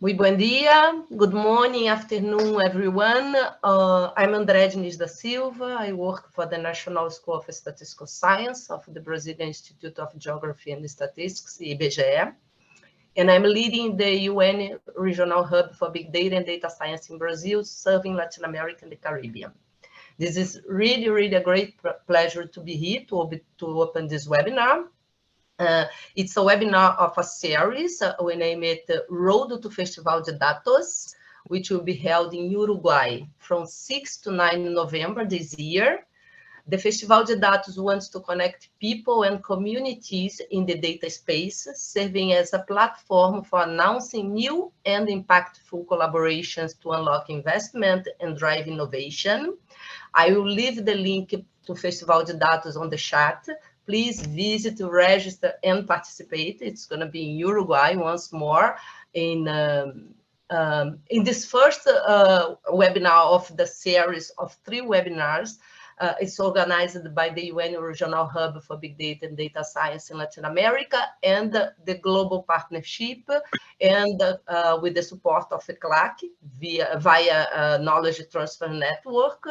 Muito bom dia, good morning, afternoon, everyone. I'm André Diniz da Silva. I work for the National School of Statistical Science of the Brazilian Institute of Geography and Statistics, IBGE. And I'm leading the UN Regional Hub for Big Data and Data Science in Brazil, serving Latin America and the Caribbean. This is really a great pleasure to be here to open this webinar. It's a webinar of a series. We name it Road to Festival de Datos, which will be held in Uruguay from 6 to 9 November this year. The Festival de Datos wants to connect people and communities in the data space, serving as a platform for announcing new and impactful collaborations to unlock investment and drive innovation. I will leave the link to Festival de Datos on the chat. Please visit, register, and participate. It's going to be in Uruguay once more in this first webinar of the series of 3 webinars. It's organized by the UN Regional Hub for Big Data and Data Science in Latin America and the Global Partnership, and with the support of ECLAC via Knowledge Transfer Network.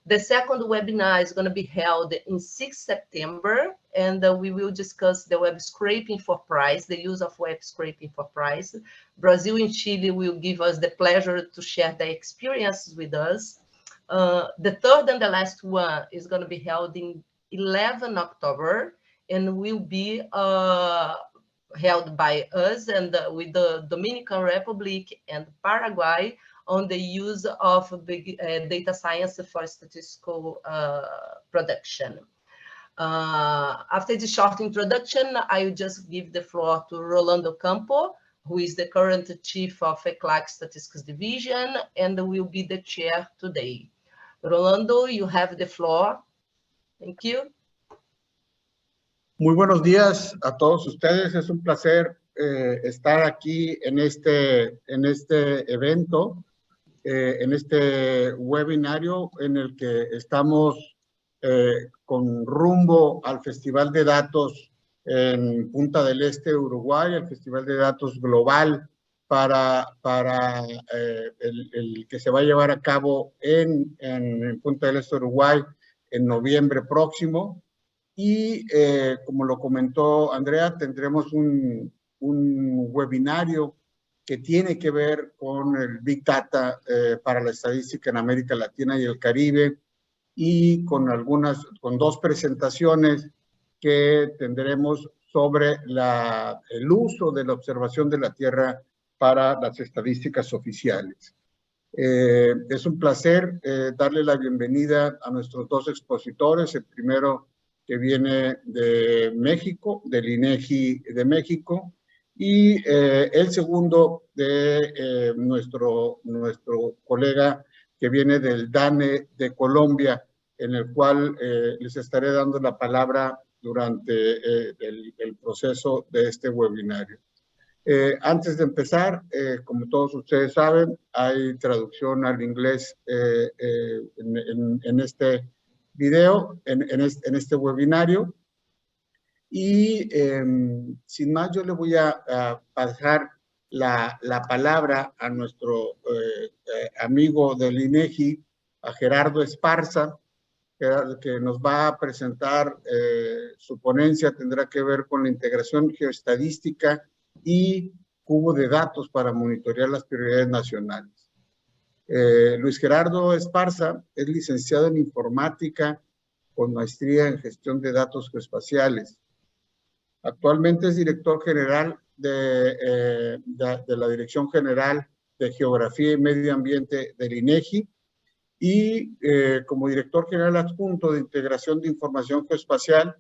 The second webinar is going to be held in 6 September, and we will discuss the web scraping for price, the use of web scraping for price. Brazil and Chile will give us the pleasure to share their experiences with us. The third and the last one is going to be held in 11 October and will be held by us and with the Dominican Republic and Paraguay on the use of big data science for statistical production. After this short introduction, I will just give the floor to Rolando Campo, who is the current chief of ECLAC Statistics Division and will be the chair today. Rolando, you have the floor. Thank you. Muy buenos días a todos ustedes. Es un placer estar aquí en este evento, en este webinario en el que estamos con rumbo al Festival de Datos en Punta del Este, Uruguay, el Festival de Datos Global para el que se va a llevar a cabo en Punta del Este, Uruguay, en noviembre próximo. Y como lo comentó Andrea, tendremos un webinario que tiene que ver con el Big Data para la estadística en América Latina y el Caribe, y con 2 presentaciones que tendremos sobre el uso de la observación de la Tierra para las estadísticas oficiales. Es un placer darle la bienvenida a nuestros 2 expositores, el primero que viene de México, del INEGI de México, y el segundo de nuestro colega que viene del DANE de Colombia, en el cual les estaré dando la palabra durante el proceso de este webinario. Antes de empezar, como todos ustedes saben, hay traducción al inglés en este video, en este webinario. Y sin más, yo le voy a pasar la palabra a nuestro amigo del INEGI, a Gerardo Esparza, que nos va a presentar su ponencia. Tendrá que ver con la integración geoestadística y cubo de datos para monitorear las prioridades nacionales. Luis Gerardo Esparza es licenciado en informática con maestría en gestión de datos geoespaciales. Actualmente es director general de la Dirección General de Geografía y Medio Ambiente del INEGI, y como director general adjunto de integración de información geoespacial,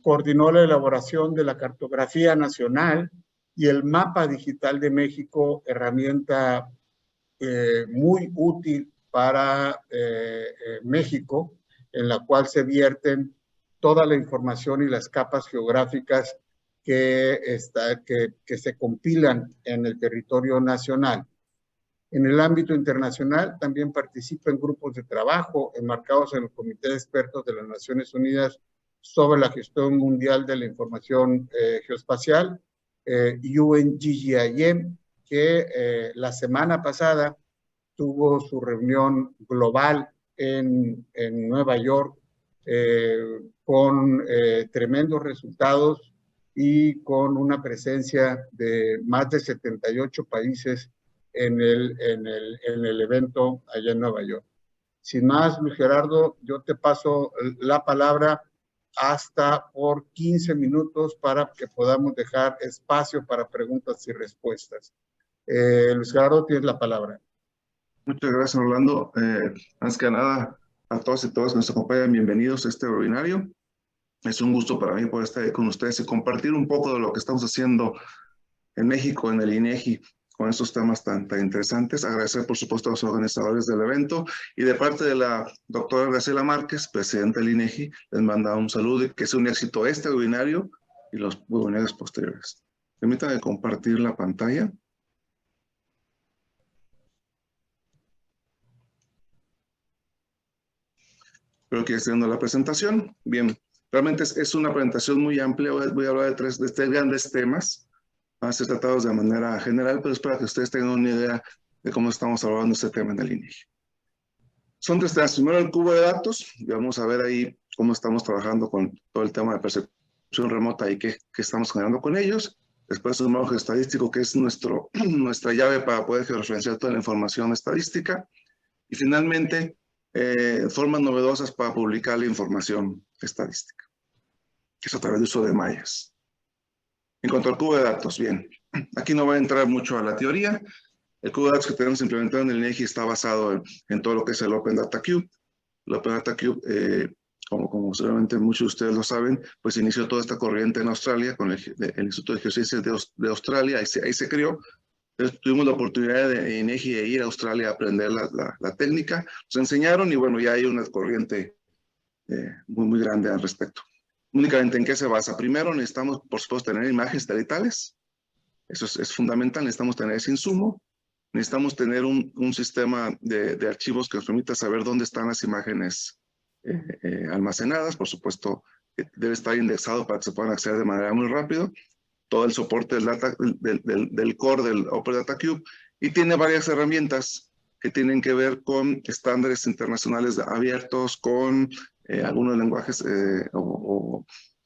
coordinó la elaboración de la cartografía nacional y el mapa digital de México, herramienta muy útil para México, en la cual se vierten toda la información y las capas geográficas que se compilan en el territorio nacional. En el ámbito internacional también participa en grupos de trabajo enmarcados en el Comité de Expertos de las Naciones Unidas sobre la Gestión Mundial de la Información Geoespacial, UNGGIM, que la semana pasada tuvo su reunión global en Nueva York con tremendos resultados y con una presencia de más de 78 países en el evento allá en Nueva York. Sin más, Luis Gerardo, yo te paso la palabra hasta por 15 minutos para que podamos dejar espacio para preguntas y respuestas. Luis Gerardo, tienes la palabra. Muchas gracias, Orlando. Antes que nada, a todos y todas que nos acompañan, bienvenidos a este webinario. Es un gusto para mí poder estar ahí con ustedes y compartir un poco de lo que estamos haciendo en México, en el INEGI, con estos temas tan interesantes. Agradecer, por supuesto, a los organizadores del evento y de parte de la doctora Graciela Márquez, presidenta del INEGI, les manda un saludo y que sea un éxito este webinario y los webinarios posteriores. Permítanme compartir la pantalla. Espero que esté viendo la presentación. Bien, realmente es una presentación muy amplia. Voy a hablar de tres grandes temas. Van a ser tratados de manera general, pero es para que ustedes tengan una idea de cómo estamos abordando este tema en el INEGI. Son tres temas. Primero, el cubo de datos. Y vamos a ver ahí cómo estamos trabajando con todo el tema de percepción remota y qué estamos generando con ellos. Después, un margen estadístico, que es nuestra llave para poder georreferenciar toda la información estadística. Y finalmente, formas novedosas para publicar la información estadística, que es a través del uso de mallas. En cuanto al cubo de datos, bien, aquí no voy a entrar mucho a la teoría. El cubo de datos que tenemos implementado en el INEGI está basado en todo lo que es el Open Data Cube. El Open Data Cube, como seguramente muchos de ustedes lo saben, pues inició toda esta corriente en Australia con el Instituto de Geociencias de Australia, ahí se creó. Entonces, tuvimos la oportunidad de INEGI de ir a Australia a aprender la técnica. Nos enseñaron y bueno, ya hay una corriente muy grande al respecto. Únicamente en qué se basa. Primero necesitamos, por supuesto, tener imágenes satelitales. Eso es fundamental. Necesitamos tener ese insumo. Necesitamos tener un sistema de archivos que nos permita saber dónde están las imágenes almacenadas. Por supuesto, debe estar indexado para que se puedan acceder de manera muy rápida. Todo el soporte del core del Open Data Cube, y tiene varias herramientas que tienen que ver con estándares internacionales abiertos, con algunos lenguajes o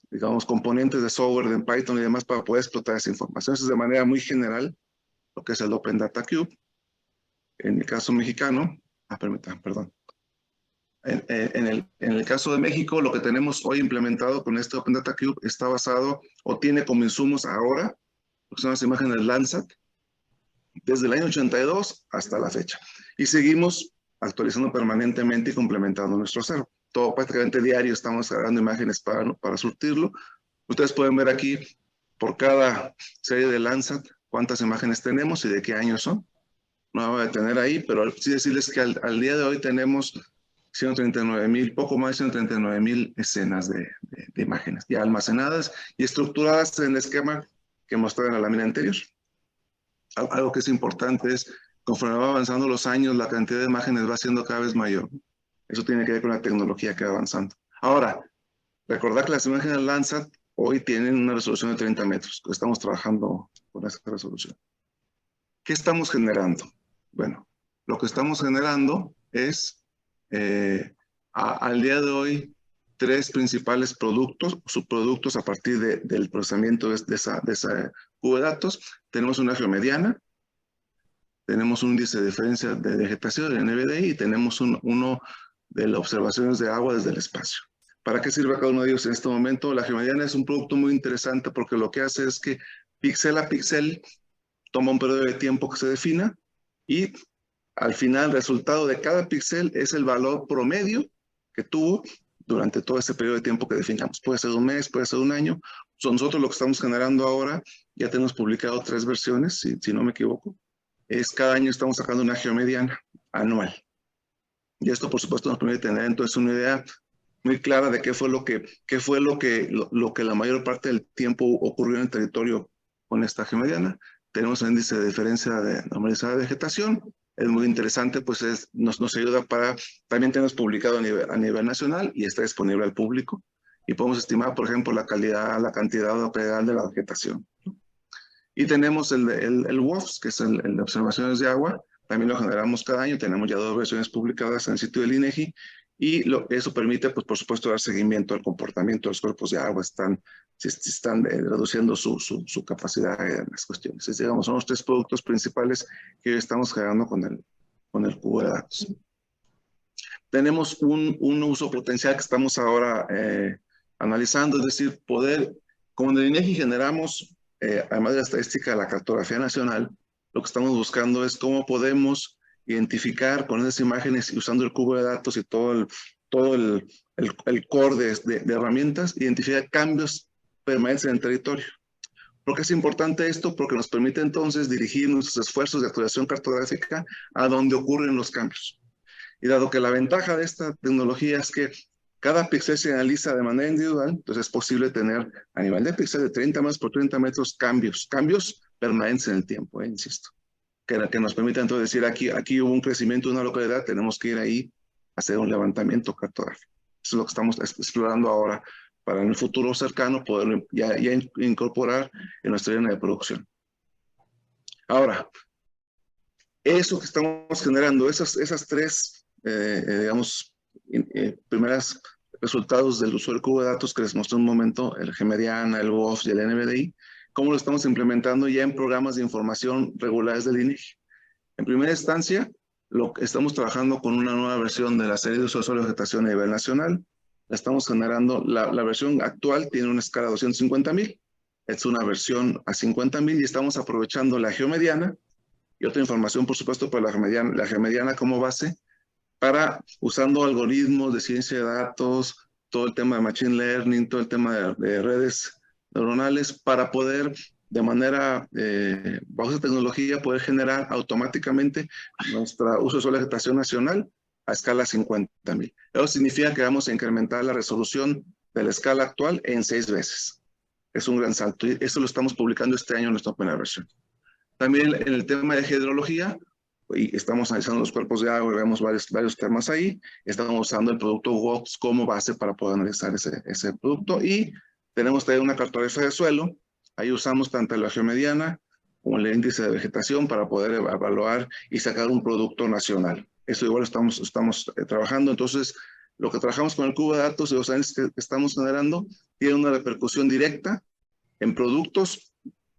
digamos, componentes de software de Python y demás para poder explotar esa información. Eso es de manera muy general lo que es el Open Data Cube. En el caso mexicano, perdón. En el caso de México, lo que tenemos hoy implementado con este Open Data Cube está basado o tiene como insumos ahora, lo que son las imágenes Landsat, desde el año 82 hasta la fecha. Y seguimos actualizando permanentemente y complementando nuestro acervo. Todo prácticamente diario estamos agarrando imágenes para surtirlo. Ustedes pueden ver aquí por cada serie de Landsat cuántas imágenes tenemos y de qué año son. No me voy a detener ahí, pero sí decirles que al día de hoy tenemos 139,000, poco más de 139,000 escenas de imágenes ya almacenadas y estructuradas en el esquema que mostré en la lámina anterior. Algo que es importante es, conforme va avanzando los años, la cantidad de imágenes va siendo cada vez mayor. Eso tiene que ver con la tecnología que va avanzando. Ahora, recordar que las imágenes Landsat hoy tienen una resolución de 30 metros. Estamos trabajando con esa resolución. ¿Qué estamos generando? Bueno, lo que estamos generando es, al día de hoy, tres principales productos, subproductos a partir del procesamiento de esa cubo de datos. Tenemos una geomediana, tenemos un índice de diferencia de vegetación, el NVDI, y tenemos uno de las observaciones de agua desde el espacio. ¿Para qué sirve cada uno de ellos en este momento? La geomediana es un producto muy interesante porque lo que hace es que píxel a píxel toma un periodo de tiempo que se defina y al final el resultado de cada píxel es el valor promedio que tuvo durante todo ese periodo de tiempo que definamos. Puede ser un mes, puede ser un año. Nosotros lo que estamos generando ahora, ya tenemos publicado 3 versiones, si no me equivoco, es cada año estamos sacando una geomediana anual. Y esto, por supuesto, nos permite tener entonces una idea muy clara de qué fue lo que la mayor parte del tiempo ocurrió en el territorio con esta geomediana. Tenemos un índice de diferencia de normalizada de vegetación. Es muy interesante, pues nos ayuda para, también tenemos publicado a nivel nacional y está disponible al público. Y podemos estimar, por ejemplo, la calidad, la cantidad o la calidad de la vegetación. Y tenemos el WOFS, que es el de observaciones de agua. También lo generamos cada año. Tenemos ya 2 versiones publicadas en el sitio del INEGI. Y eso permite, pues, por supuesto, dar seguimiento al comportamiento de los cuerpos de agua. Si están reduciendo su capacidad en las cuestiones. Digamos, son los 3 productos principales que hoy estamos generando con el cubo de datos. Tenemos un uso potencial que estamos ahora analizando, es decir, como en el INEGI generamos, además de la estadística de la cartografía nacional, lo que estamos buscando es cómo podemos identificar con esas imágenes y usando el cubo de datos y todo el core de herramientas, identificar cambios permanentes en el territorio. ¿Por qué es importante esto? Porque nos permite entonces dirigir nuestros esfuerzos de actualización cartográfica a donde ocurren los cambios. Y dado que la ventaja de esta tecnología es que cada píxel se analiza de manera individual, entonces es posible tener a nivel de píxel de 30 metros por 30 metros cambios permanentes en el tiempo, insisto. Que nos permite entonces decir, aquí hubo un crecimiento de una localidad, tenemos que ir ahí a hacer un levantamiento cartográfico. Eso es lo que estamos explorando ahora para en el futuro cercano poderlo ya incorporar en nuestra línea de producción. Ahora, eso que estamos generando, esas 3, digamos, primeros resultados del uso del cubo de datos que les mostré un momento, el GMediana, el WOF y el NBDI, cómo lo estamos implementando ya en programas de información regulares del INEGI. En primera instancia, estamos trabajando con una nueva versión de la serie de uso de suelo y vegetación a nivel nacional. La estamos generando, la versión actual tiene una escala de 250,000, es una versión a 50,000 y estamos aprovechando la geomediana y otra información, por supuesto, para la geomediana como base, para usando algoritmos de ciencia de datos, todo el tema de machine learning, todo el tema de redes neuronales, para poder, de manera, bajo esa tecnología, poder generar automáticamente nuestro uso de suelo y vegetación nacional a escala 50,000. Eso significa que vamos a incrementar la resolución de la escala actual en 6 veces. Es un gran salto y esto lo estamos publicando este año en nuestra primera versión. También en el tema de hidrología, y estamos analizando los cuerpos de agua y vemos varios temas ahí. Estamos usando el producto WOX como base para poder analizar ese producto. Y tenemos también una cartografía de suelo. Ahí usamos tanto la geomediana como el índice de vegetación para poder evaluar y sacar un producto nacional. Eso igual estamos trabajando. Entonces, lo que trabajamos con el cubo de datos y los análisis que estamos generando tiene una repercusión directa en productos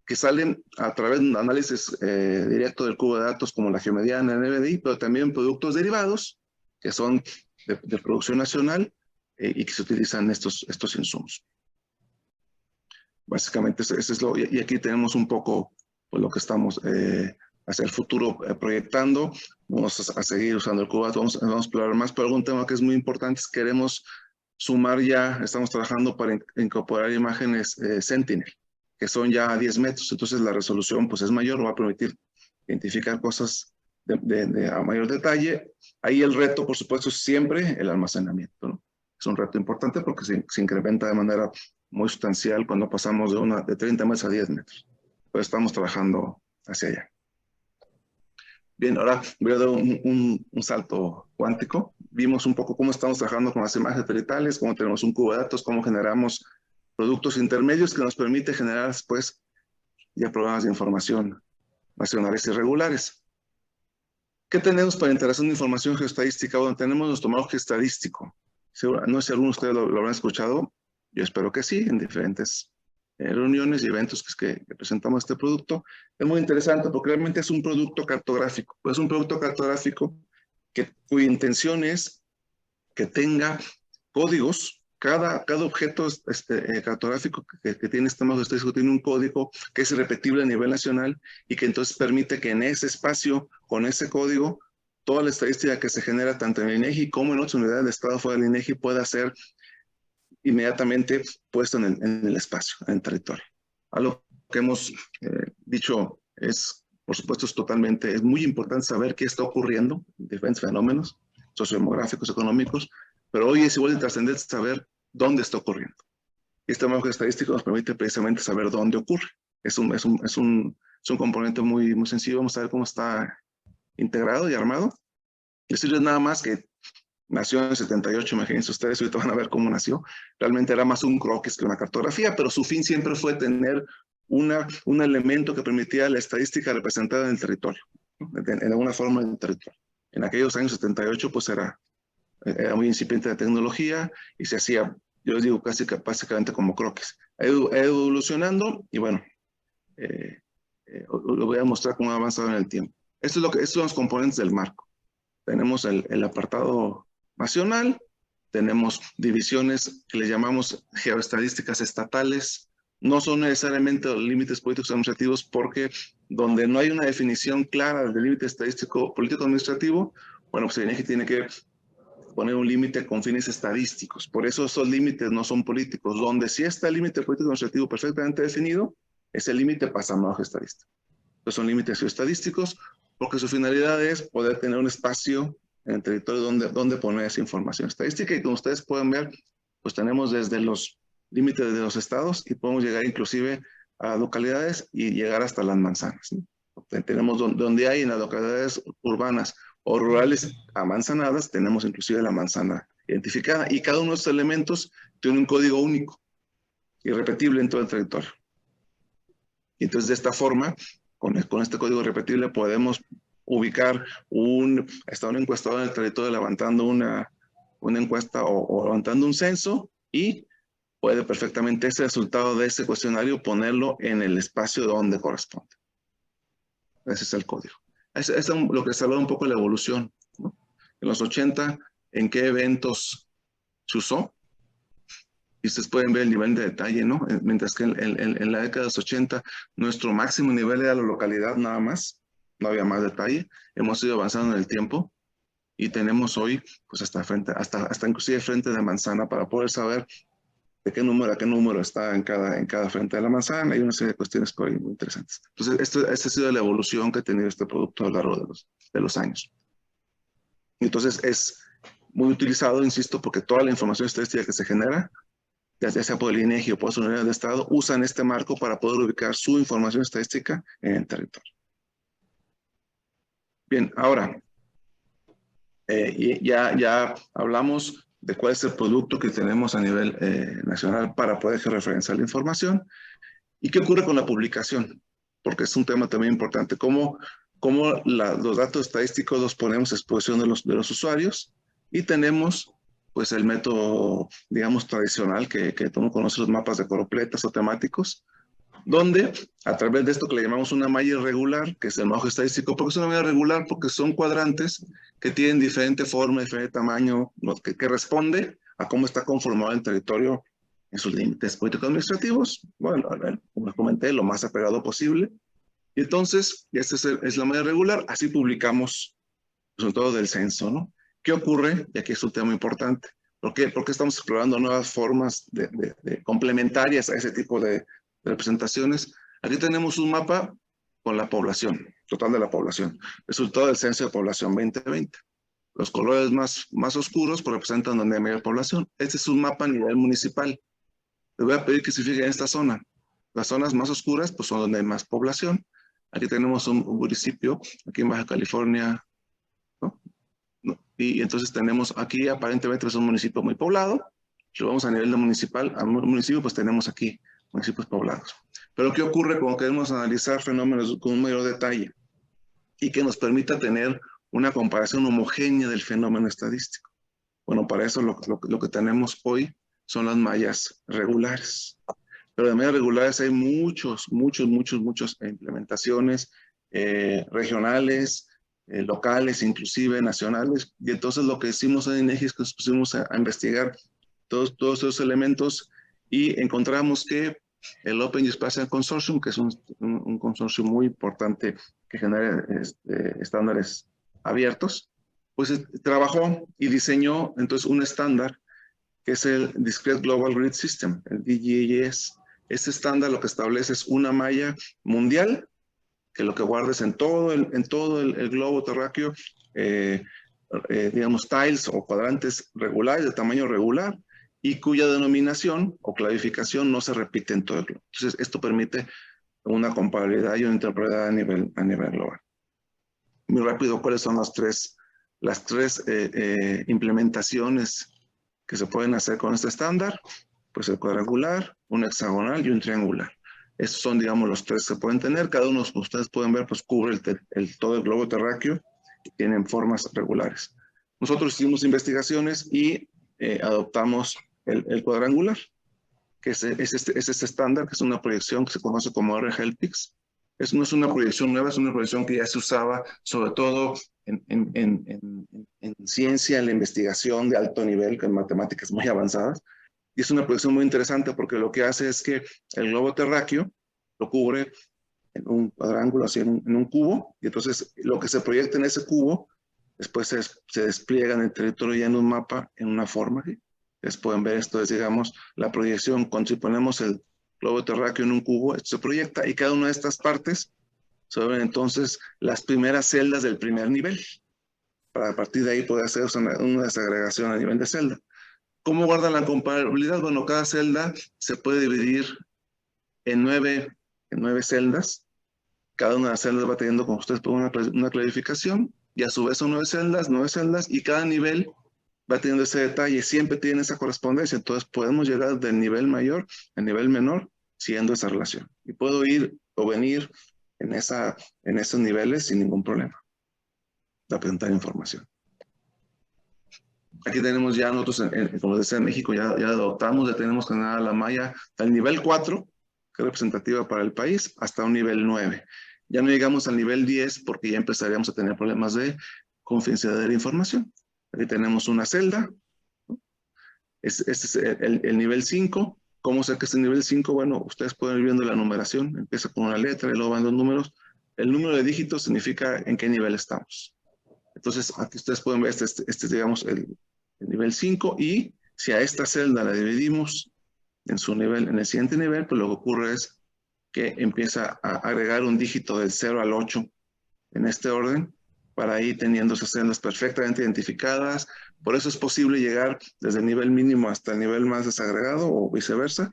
que salen a través de un análisis directo del cubo de datos como la geomediana, el NBDI, pero también productos derivados que son de producción nacional y que se utilizan estos insumos. Básicamente eso es lo, y aquí tenemos un poco pues, lo que estamos hacia el futuro proyectando. Vamos a seguir usando el cubo de datos, vamos a explorar más, pero algún tema que es muy importante es que queremos sumar ya, estamos trabajando para incorporar imágenes Sentinel, que son ya a 10 metros, entonces la resolución pues es mayor, va a permitir identificar cosas a mayor detalle. Ahí el reto, por supuesto, es siempre el almacenamiento, ¿no? Es un reto importante porque se incrementa de manera muy sustancial cuando pasamos de 30 metros a 10 metros. Pues estamos trabajando hacia allá. Bien, ahora voy a dar un salto cuántico. Vimos un poco cómo estamos trabajando con las imágenes satelitales, cómo tenemos un cubo de datos, cómo generamos productos intermedios que nos permite generar después ya programas de información nacionales y regulares. ¿Qué tenemos para integración de información geoestadística? Bueno, tenemos nuestro mapa geoestadístico. No sé si alguno de ustedes lo habrán escuchado. Yo espero que sí, en diferentes reuniones y eventos que presentamos este producto. Es muy interesante porque realmente es un producto cartográfico. Es un producto cartográfico cuya intención es que tenga códigos. Cada objeto cartográfico que tiene este mapa geoestadístico tiene un código que es repetible a nivel nacional y que entonces permite que en ese espacio, con ese código, toda la estadística que se genera tanto en el INEGI como en otras unidades de estado fuera del INEGI pueda ser inmediatamente puesto en el espacio, en el territorio. Algo que hemos dicho es, por supuesto, es muy importante saber qué está ocurriendo, diferentes fenómenos sociodemográficos, económicos, pero hoy es igual de trascendente saber dónde está ocurriendo. Este mapa estadístico nos permite precisamente saber dónde ocurre. Es un componente muy, muy sencillo. Vamos a ver cómo está integrado y armado. Decirles nada más que nació en el 78, imagínense ustedes, ahorita van a ver cómo nació. Realmente era más un croquis que una cartografía, pero su fin siempre fue tener un elemento que permitía la estadística representada en el territorio, ¿no? En alguna forma en el territorio. En aquellos años 78, pues era muy incipiente la tecnología y se hacía, yo les digo, casi básicamente como croquis. Ha ido evolucionando y bueno, lo voy a mostrar cómo ha avanzado en el tiempo. Estos son los componentes del marco. Tenemos el apartado nacional, tenemos divisiones que le llamamos geoestadísticas estatales. No son necesariamente los límites políticos administrativos porque donde no hay una definición clara del límite estadístico político administrativo, bueno, pues el INEGI tiene que poner un límite con fines estadísticos. Por eso esos límites no son políticos. Donde sí está el límite político administrativo perfectamente definido, ese límite pasa a manejo estadístico. Entonces son límites geoestadísticos porque su finalidad es poder tener un espacio en el territorio donde poner esa información estadística. Y como ustedes pueden ver, pues tenemos desde los límites de los estados y podemos llegar inclusive a localidades y llegar hasta las manzanas, ¿no? Tenemos donde hay en las localidades urbanas o rurales amanzanadas, tenemos inclusive la manzana identificada y cada uno de estos elementos tiene un código único, irrepetible en todo el territorio. Y entonces de esta forma, con este código irrepetible podemos ubicar está un encuestador en el territorio levantando una encuesta o levantando un censo y puede perfectamente ese resultado de ese cuestionario ponerlo en el espacio donde corresponde. Ese es el código. Es lo que se habla un poco de la evolución, ¿no? En los 80, ¿en qué eventos se usó? Y ustedes pueden ver el nivel de detalle, ¿no? Mientras que en la década de los 80, nuestro máximo nivel era la localidad nada más, no había más detalle. Hemos ido avanzando en el tiempo y tenemos hoy, pues hasta inclusive frente de manzana para poder saber de qué número a qué número está en cada frente de la manzana. Hay una serie de cuestiones por ahí muy interesantes. Entonces, esta ha sido la evolución que ha tenido este producto a lo largo de los años. Entonces, es muy utilizado, insisto, porque toda la información estadística que se genera, ya sea por el INEGI o por las unidades de Estado, usan este marco para poder ubicar su información estadística en el territorio. Bien, ahora, ya hablamos de cuál es el producto que tenemos a nivel nacional para poder referenciar la información. ¿Y qué ocurre con la publicación? Porque es un tema también importante. ¿Cómo los datos estadísticos los ponemos a exposición de los usuarios? Y tenemos pues el método, digamos, tradicional que todo el mundo conoce, los mapas de coropletas o temáticos, donde a través de esto que le llamamos una malla irregular, que es el manejo estadístico, porque es una malla irregular porque son cuadrantes que tienen diferente forma, diferente tamaño, que responde a cómo está conformado el territorio en sus límites políticos administrativos. Bueno, como les comenté, lo más apegado posible. Y entonces, esta es la malla irregular, así publicamos el resultado del censo, ¿no? ¿Qué ocurre? Y aquí es un tema importante. ¿Por qué estamos explorando nuevas formas complementarias a ese tipo de representaciones? Aquí tenemos un mapa con la población, total de la población. Resultado del censo de población 2020. Los colores más oscuros pues, representan donde hay mayor población. Este es un mapa a nivel municipal. Les voy a pedir que se fijen en esta zona. Las zonas más oscuras pues, son donde hay más población. Aquí tenemos un municipio, aquí en Baja California, ¿no? Y entonces tenemos aquí aparentemente es un municipio muy poblado. Si vamos a nivel de municipal, a municipio, pues tenemos aquí municipios poblados. Pero ¿qué ocurre cuando queremos analizar fenómenos con un mayor detalle y que nos permita tener una comparación homogénea del fenómeno estadístico? Bueno, para eso lo que tenemos hoy son las mallas regulares. Pero de mallas regulares hay muchas implementaciones regionales, locales, inclusive nacionales. Y entonces lo que hicimos en INEGI es que nos pusimos a investigar todos esos elementos y encontramos que el Open Geospatial Consortium, que es un consorcio muy importante que genera estándares abiertos, pues trabajó y diseñó entonces un estándar que es el Discrete Global Grid System, el DGGS. Este estándar lo que establece es una malla mundial que lo que guardes en todo el globo terráqueo, digamos, tiles o cuadrantes regulares, de tamaño regular, y cuya denominación o clasificación no se repite en todo el globo. Entonces, esto permite una comparabilidad y una interpretabilidad a nivel global. Muy rápido, ¿cuáles son las tres implementaciones que se pueden hacer con este estándar? Pues el cuadrangular, un hexagonal y un triangular. Estos son, digamos, los tres que pueden tener. Cada uno, como ustedes pueden ver, pues cubre todo el globo terráqueo y tienen formas regulares. Nosotros hicimos investigaciones y adoptamos el cuadrangular, que es este estándar, que es una proyección que se conoce como R-HELPIX. No es una proyección nueva, es una proyección que ya se usaba sobre todo en ciencia, en la investigación de alto nivel, con matemáticas muy avanzadas. Y es una proyección muy interesante porque lo que hace es que el globo terráqueo lo cubre en un cuadrángulo, así en un cubo, y entonces lo que se proyecta en ese cubo después se despliega en el territorio ya en un mapa, en una forma. ¿Sí? Ustedes pueden ver esto, es digamos la proyección, cuando si ponemos el globo terráqueo en un cubo, esto se proyecta y cada una de estas partes son entonces las primeras celdas del primer nivel, para a partir de ahí poder hacer una desagregación a nivel de celda. ¿Cómo guardan la comparabilidad? Bueno, cada celda se puede dividir en nueve celdas. Cada una de las celdas va teniendo, como ustedes pueden ver, una clarificación, y a su vez son 9 celdas, y cada nivel va teniendo ese detalle, siempre tiene esa correspondencia. Entonces podemos llegar del nivel mayor al nivel menor siguiendo esa relación. Y puedo ir o venir en esos niveles sin ningún problema de presentar información. Aquí tenemos ya nosotros, como decía en México, ya adoptamos, ya tenemos generada la malla del nivel 4, que es representativa para el país, hasta un nivel 9. Ya no llegamos al nivel 10 porque ya empezaríamos a tener problemas de confidencialidad de la información. Aquí tenemos una celda. Este es el nivel 5. ¿Cómo sé que es el nivel 5? Bueno, ustedes pueden ir viendo la numeración. Empieza con una letra y luego van los números. El número de dígitos significa en qué nivel estamos. Entonces, aquí ustedes pueden ver, digamos, el nivel 5, y si a esta celda la dividimos en su nivel, en el siguiente nivel, pues lo que ocurre es que empieza a agregar un dígito del 0 al 8 en este orden, para ir teniendo esas celdas perfectamente identificadas. Por eso es posible llegar desde el nivel mínimo hasta el nivel más desagregado o viceversa,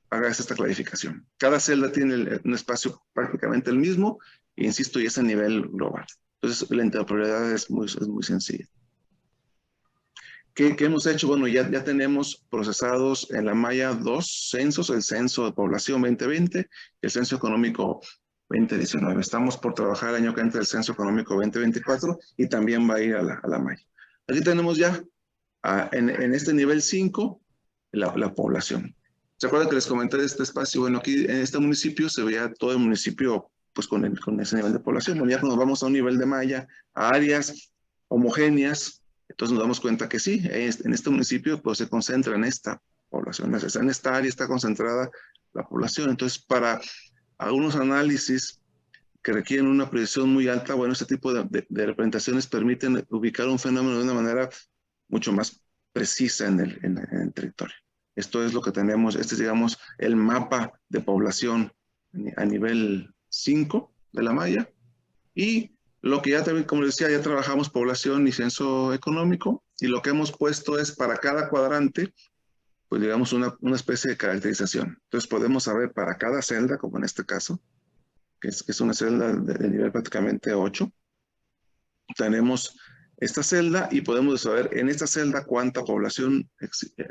hagas esta clarificación. Cada celda tiene un espacio prácticamente el mismo, e insisto, y es a nivel global. Entonces, la interoperabilidad es muy sencilla. ¿Qué hemos hecho? Bueno, ya tenemos procesados en la malla 2 censos, el censo de población 2020 y el censo económico 2019. Estamos por trabajar el año que entra el censo económico 2024 y también va a ir a la malla. Aquí tenemos ya en este nivel 5 la población. ¿Se acuerdan que les comenté de este espacio? Bueno, aquí en este municipio se veía todo el municipio pues con ese nivel de población. Bueno, ya cuando vamos a un nivel de malla, a áreas homogéneas, entonces nos damos cuenta que sí, en este municipio pues se concentra en esta población, en esta área está concentrada la población. Entonces, para algunos análisis que requieren una proyección muy alta, bueno, este tipo de representaciones permiten ubicar un fenómeno de una manera mucho más precisa en el territorio. Esto es lo que tenemos, este es, digamos, el mapa de población a nivel 5 de la malla, y lo que ya también, como les decía, ya trabajamos población y censo económico, y lo que hemos puesto es para cada cuadrante, pues digamos una especie de caracterización. Entonces podemos saber para cada celda, como en este caso, que es una celda de nivel prácticamente 8, tenemos esta celda y podemos saber en esta celda cuánta población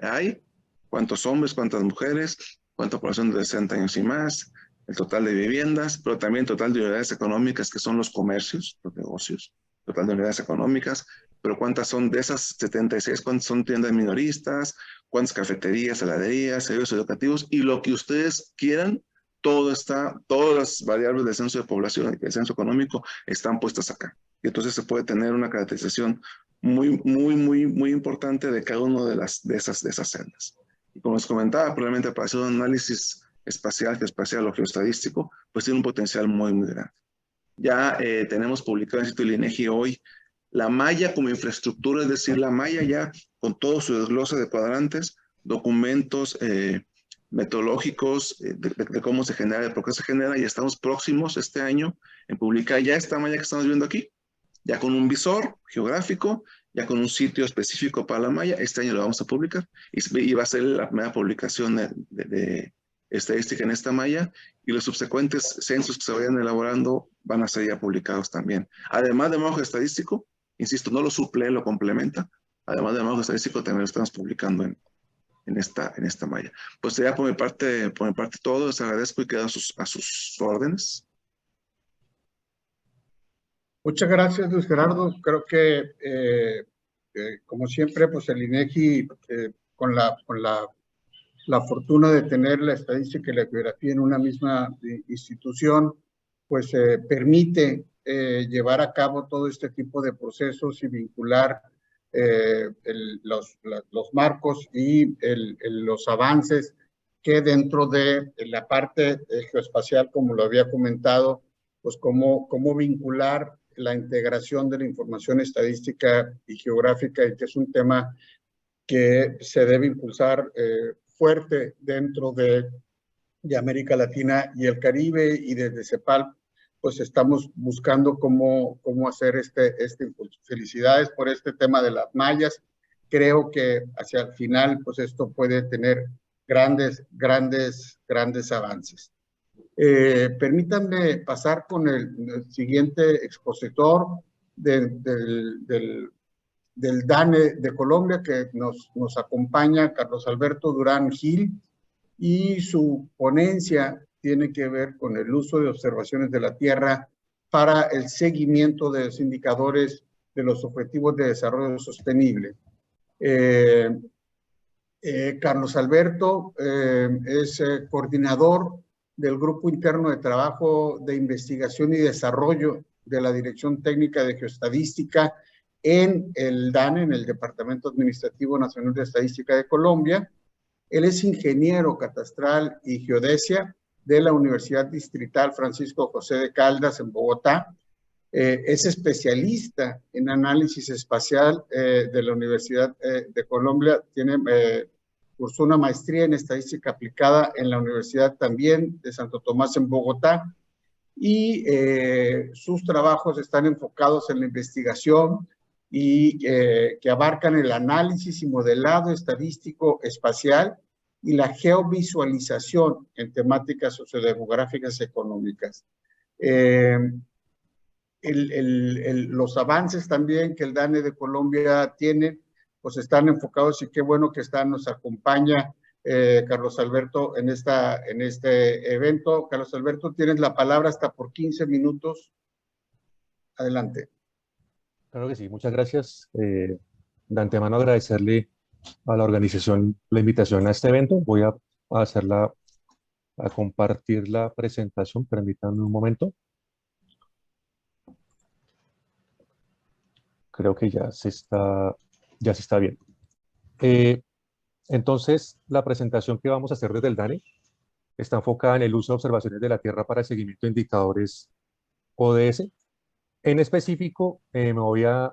hay, cuántos hombres, cuántas mujeres, cuánta población de 60 años y más, el total de viviendas, pero también total de unidades económicas, que son los comercios, los negocios, total de unidades económicas, pero cuántas son de esas 76, cuántas son tiendas minoristas, cuántas cafeterías, heladerías, servicios educativos, y lo que ustedes quieran, todas las variables del censo de población y del censo económico están puestas acá. Y entonces se puede tener una caracterización muy importante de cada una de esas celdas. Y como les comentaba, probablemente para hacer un análisis espacial, geoespacial o geoestadístico, pues tiene un potencial muy grande. Ya tenemos publicado en el sitio del INEGI hoy la malla como infraestructura, es decir, la malla ya con todo su desglose de cuadrantes, documentos metodológicos de cómo se genera, de por qué se genera, y estamos próximos este año en publicar ya esta malla que estamos viendo aquí, ya con un visor geográfico, ya con un sitio específico para la malla. Este año lo vamos a publicar y va a ser la primera publicación de estadística en esta malla, y los subsecuentes censos que se vayan elaborando van a ser ya publicados también. Además de mapa estadístico, insisto, no lo suple, lo complementa. Además de mapa estadístico, también lo estamos publicando en esta malla. Pues ya por mi parte todo, les agradezco y quedo a sus órdenes. Muchas gracias, Luis Gerardo. Creo que, como siempre, pues el INEGI, con la fortuna de tener la estadística y la geografía en una misma institución, pues permite llevar a cabo todo este tipo de procesos y vincular los marcos y los avances que dentro de la parte geoespacial, como lo había comentado, pues cómo vincular la integración de la información estadística y geográfica, y que es un tema que se debe impulsar fuerte dentro de América Latina y el Caribe, y desde CEPAL pues estamos buscando cómo hacer este impulso. Felicidades por este tema de las mallas. Creo que hacia el final pues esto puede tener grandes avances. Permítanme pasar con el siguiente expositor del DANE de Colombia, que nos acompaña, Carlos Alberto Durán Gil, y su ponencia tiene que ver con el uso de observaciones de la Tierra para el seguimiento de los indicadores de los Objetivos de Desarrollo Sostenible. Carlos Alberto es coordinador del Grupo Interno de Trabajo de Investigación y Desarrollo de la Dirección Técnica de Geoestadística en el DANE, en el Departamento Administrativo Nacional de Estadística de Colombia. Él es ingeniero catastral y geodesia de la Universidad Distrital Francisco José de Caldas en Bogotá. Es especialista en análisis espacial de la Universidad de Colombia. Cursó una maestría en estadística aplicada en la Universidad también de Santo Tomás en Bogotá, y sus trabajos están enfocados en la investigación y que abarcan el análisis y modelado estadístico espacial y la geovisualización en temáticas sociodemográficas y económicas. Los avances también que el DANE de Colombia tiene, pues están enfocados, y qué bueno que nos acompaña Carlos Alberto en este evento. Carlos Alberto, tienes la palabra hasta por 15 minutos. Adelante. Claro que sí, muchas gracias. De antemano agradecerle a la organización la invitación a este evento. Voy a compartir la presentación, permítanme un momento. Creo que ya se está viendo. Entonces, la presentación que vamos a hacer desde el DANE está enfocada en el uso de observaciones de la Tierra para el seguimiento de indicadores ODS. En específico, me voy a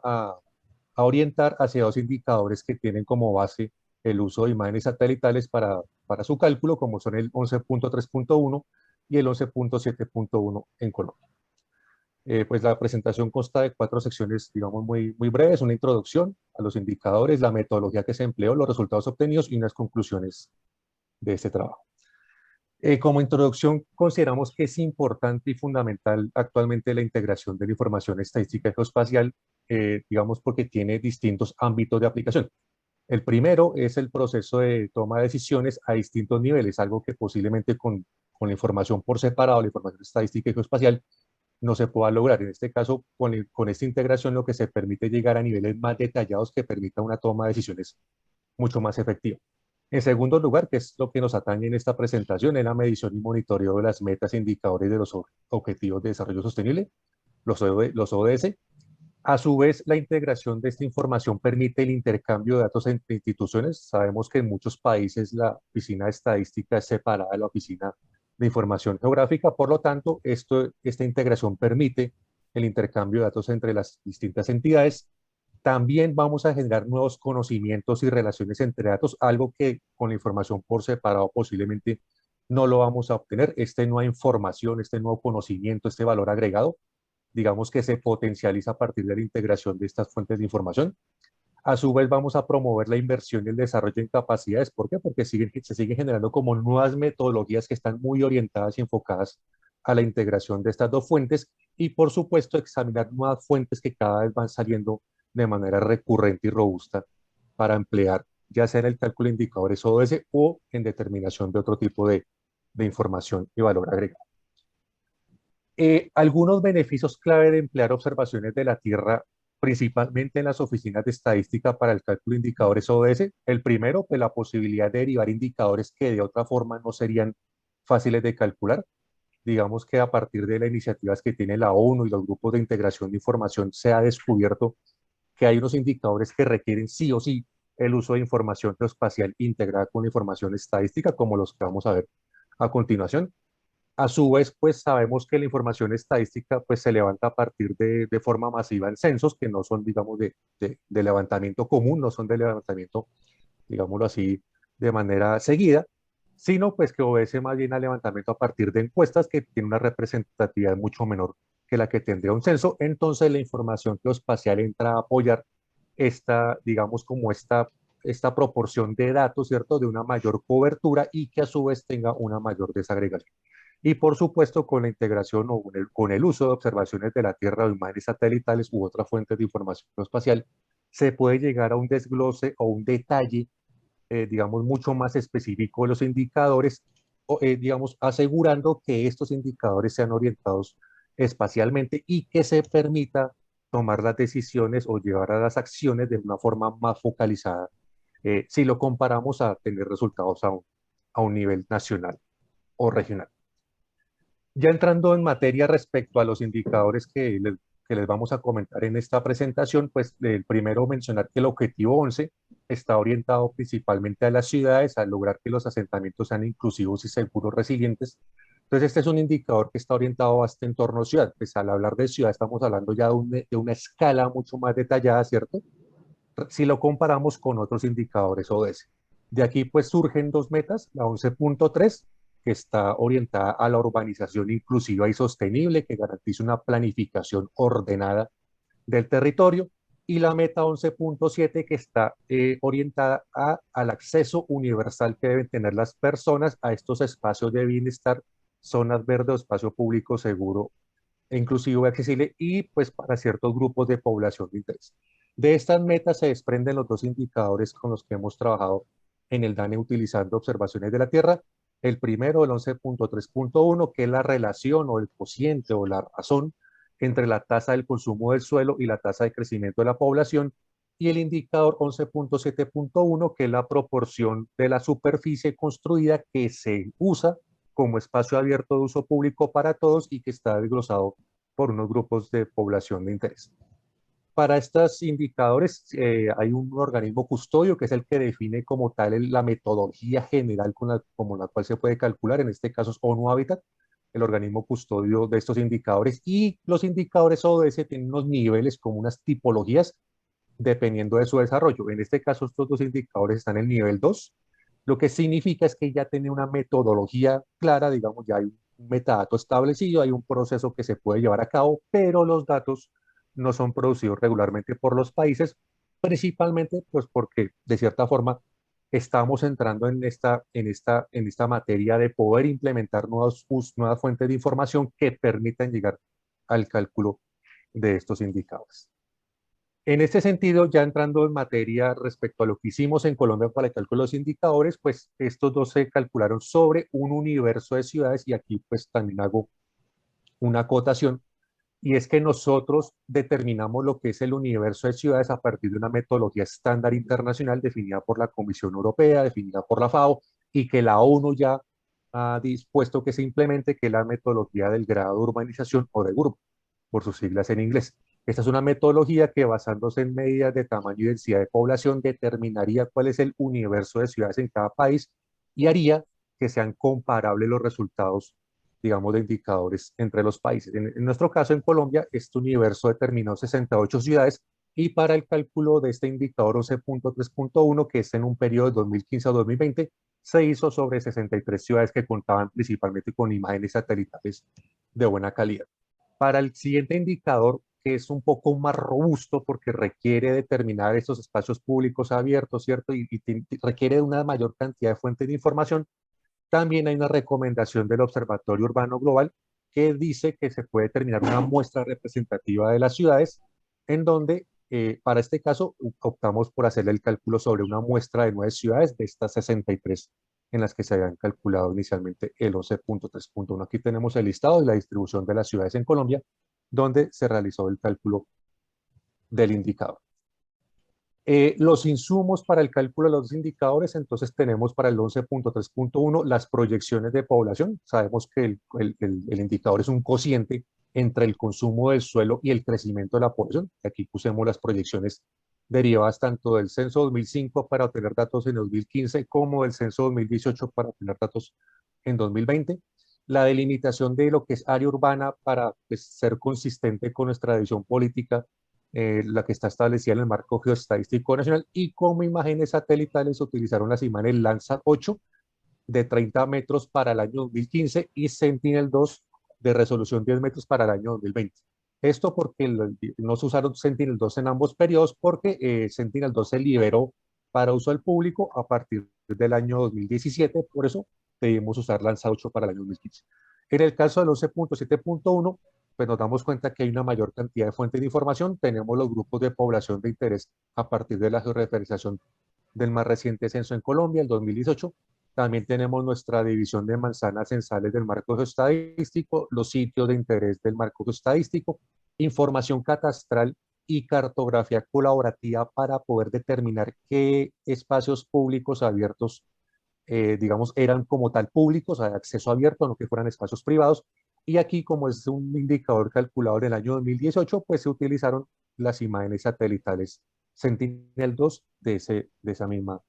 orientar hacia dos indicadores que tienen como base el uso de imágenes satelitales para su cálculo, como son el 11.3.1 y el 11.7.1 en Colombia. Pues la presentación consta de 4 secciones, digamos, muy breves: una introducción a los indicadores, la metodología que se empleó, los resultados obtenidos y unas conclusiones de este trabajo. Como introducción, consideramos que es importante y fundamental actualmente la integración de la información estadística y geoespacial, digamos, porque tiene distintos ámbitos de aplicación. El primero es el proceso de toma de decisiones a distintos niveles, algo que posiblemente con la información por separado, la información estadística y geoespacial, no se pueda lograr. En este caso, con esta integración, lo que se permite llegar a niveles más detallados que permita una toma de decisiones mucho más efectiva. En segundo lugar, que es lo que nos atañe en esta presentación, es la medición y monitoreo de las metas e indicadores de los Objetivos de Desarrollo Sostenible, los ODS. A su vez, la integración de esta información permite el intercambio de datos entre instituciones. Sabemos que en muchos países la oficina de estadística es separada de la oficina de información geográfica. Por lo tanto, esta integración permite el intercambio de datos entre las distintas entidades. También vamos a generar nuevos conocimientos y relaciones entre datos, algo que con la información por separado posiblemente no lo vamos a obtener. Esta nueva información, este nuevo conocimiento, este valor agregado, digamos que se potencializa a partir de la integración de estas fuentes de información. A su vez, vamos a promover la inversión y el desarrollo en capacidades. ¿Por qué? Porque se siguen generando como nuevas metodologías que están muy orientadas y enfocadas a la integración de estas dos fuentes, y por supuesto examinar nuevas fuentes que cada vez van saliendo de manera recurrente y robusta para emplear ya sea en el cálculo de indicadores ODS o en determinación de otro tipo de información y valor agregado. Algunos beneficios clave de emplear observaciones de la Tierra, principalmente en las oficinas de estadística para el cálculo de indicadores ODS. El primero, pues la posibilidad de derivar indicadores que de otra forma no serían fáciles de calcular. Digamos que a partir de las iniciativas que tiene la ONU y los grupos de integración de información, se ha descubierto que hay unos indicadores que requieren sí o sí el uso de información geoespacial integrada con información estadística, como los que vamos a ver a continuación. A su vez, pues sabemos que la información estadística pues, se levanta a partir de forma masiva en censos, que no son, digamos, de levantamiento común, no son de levantamiento, digámoslo así, de manera seguida, sino pues que obedece más bien al levantamiento a partir de encuestas que tiene una representatividad mucho menor que la que tendría un censo. Entonces la información geoespacial entra a apoyar esta, digamos, como esta proporción de datos, ¿cierto?, de una mayor cobertura y que a su vez tenga una mayor desagregación. Y por supuesto, con la integración o con el uso de observaciones de la Tierra o imágenes satelitales u otras fuentes de información espacial, se puede llegar a un desglose o un detalle, digamos, mucho más específico de los indicadores, digamos, asegurando que estos indicadores sean orientados espacialmente y que se permita tomar las decisiones o llevar a las acciones de una forma más focalizada, si lo comparamos a tener resultados a un nivel nacional o regional. Ya entrando en materia respecto a los indicadores que les vamos a comentar en esta presentación, pues el primero mencionar que el objetivo 11 está orientado principalmente a las ciudades, a lograr que los asentamientos sean inclusivos y seguros, resilientes. Entonces este es un indicador que está orientado a este entorno ciudad. Pues al hablar de ciudad estamos hablando ya de una escala mucho más detallada, ¿cierto? Si lo comparamos con otros indicadores ODS. De aquí pues surgen dos metas, la 11.3, que está orientada a la urbanización inclusiva y sostenible, que garantiza una planificación ordenada del territorio, y la meta 11.7, que está orientada al acceso universal que deben tener las personas a estos espacios de bienestar, zonas verdes o espacio público seguro, inclusivo y accesible, y pues para ciertos grupos de población de interés. De estas metas se desprenden los dos indicadores con los que hemos trabajado en el DANE utilizando observaciones de la Tierra. El primero, el 11.3.1, que es la relación o el cociente o la razón entre la tasa del consumo del suelo y la tasa de crecimiento de la población, y el indicador 11.7.1, que es la proporción de la superficie construida que se usa como espacio abierto de uso público para todos y que está desglosado por unos grupos de población de interés. Para estos indicadores hay un organismo custodio que es el que define como tal la metodología general como la cual se puede calcular, en este caso es ONU Habitat, el organismo custodio de estos indicadores, y los indicadores ODS tienen unos niveles como unas tipologías dependiendo de su desarrollo. En este caso estos dos indicadores están en el nivel 2, lo que significa es que ya tiene una metodología clara, digamos, ya hay un metadato establecido, hay un proceso que se puede llevar a cabo, pero los datos no son producidos regularmente por los países, principalmente pues porque de cierta forma estamos entrando en esta materia de poder implementar nuevas fuentes de información que permitan llegar al cálculo de estos indicadores. En este sentido, ya entrando en materia respecto a lo que hicimos en Colombia para el cálculo de los indicadores, pues estos dos se calcularon sobre un universo de ciudades, y aquí pues también hago una acotación, y es que nosotros determinamos lo que es el universo de ciudades a partir de una metodología estándar internacional definida por la Comisión Europea, definida por la FAO, y que la ONU ya ha dispuesto que se implemente, que es la metodología del grado de urbanización o de GURB, por sus siglas en inglés. Esta es una metodología que, basándose en medidas de tamaño y densidad de población, determinaría cuál es el universo de ciudades en cada país y haría que sean comparables los resultados, digamos, de indicadores entre los países. En nuestro caso, en Colombia, este universo determinó 68 ciudades, y para el cálculo de este indicador 11.3.1, que es en un periodo de 2015 a 2020, se hizo sobre 63 ciudades que contaban principalmente con imágenes satelitales de buena calidad. Para el siguiente indicador, que es un poco más robusto porque requiere determinar estos espacios públicos abiertos, ¿cierto? Y requiere de una mayor cantidad de fuentes de información, también hay una recomendación del Observatorio Urbano Global que dice que se puede determinar una muestra representativa de las ciudades, en donde para este caso optamos por hacer el cálculo sobre una muestra de 9 ciudades de estas 63 en las que se habían calculado inicialmente el 11.3.1. Aquí tenemos el listado y la distribución de las ciudades en Colombia, donde se realizó el cálculo del indicador. Los insumos para el cálculo de los indicadores, entonces tenemos para el 11.3.1 las proyecciones de población. Sabemos que el indicador es un cociente entre el consumo del suelo y el crecimiento de la población. Aquí pusimos las proyecciones derivadas tanto del censo 2005 para obtener datos en 2015 como del censo 2018 para obtener datos en 2020. La delimitación de lo que es área urbana para pues, ser consistente con nuestra visión política, la que está establecida en el marco geoestadístico nacional, y como imágenes satelitales utilizaron las imágenes Landsat 8 de 30 metros para el año 2015 y Sentinel-2 de resolución 10 metros para el año 2020. Esto porque no se usaron Sentinel-2 en ambos periodos porque Sentinel-2 se liberó para uso del público a partir del año 2017, por eso debimos usar Landsat 8 para el año 2015. En el caso del 11.7.1, pues nos damos cuenta que hay una mayor cantidad de fuentes de información. Tenemos los grupos de población de interés a partir de la georreferenciación del más reciente censo en Colombia, el 2018. También tenemos nuestra división de manzanas censales del marco geoestadístico, los sitios de interés del marco geoestadístico, información catastral y cartografía colaborativa para poder determinar qué espacios públicos abiertos, digamos, eran como tal públicos, de acceso abierto, no que fueran espacios privados. Y aquí, como es un indicador calculado en el año 2018, pues se utilizaron las imágenes satelitales Sentinel-2 de esa misma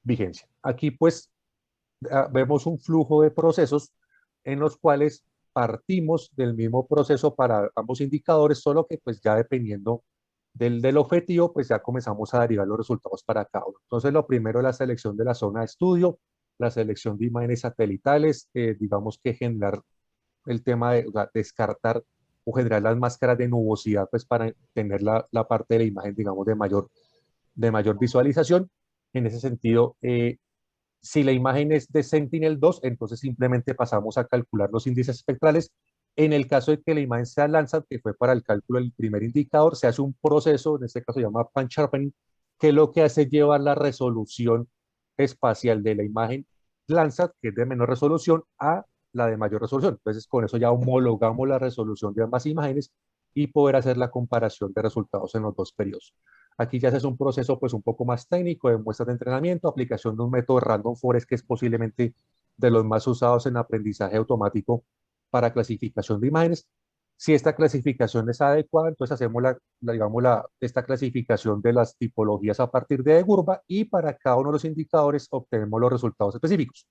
vigencia. Aquí, pues, vemos un flujo de procesos en los cuales partimos del mismo proceso para ambos indicadores, solo que pues ya dependiendo del objetivo, pues ya comenzamos a derivar los resultados para cada uno. Entonces, lo primero es la selección de la zona de estudio, la selección de imágenes satelitales, digamos que generar el tema de descartar o generar las máscaras de nubosidad, pues para tener la parte de la imagen, digamos, de mayor visualización. En ese sentido, si la imagen es de Sentinel-2, entonces simplemente pasamos a calcular los índices espectrales. En el caso de que la imagen sea Landsat, que fue para el cálculo del primer indicador, se hace un proceso, en este caso se llama pan-sharpening, que lo que hace es llevar la resolución espacial de la imagen Landsat, que es de menor resolución, a la de mayor resolución. Entonces, con eso ya homologamos la resolución de ambas imágenes y poder hacer la comparación de resultados en los dos periodos. Aquí ya se hace un proceso pues un poco más técnico de muestras de entrenamiento, aplicación de un método Random Forest que es posiblemente de los más usados en aprendizaje automático para clasificación de imágenes. Si esta clasificación es adecuada, entonces hacemos esta clasificación de las tipologías a partir de Gurba y para cada uno de los indicadores obtenemos los resultados específicos.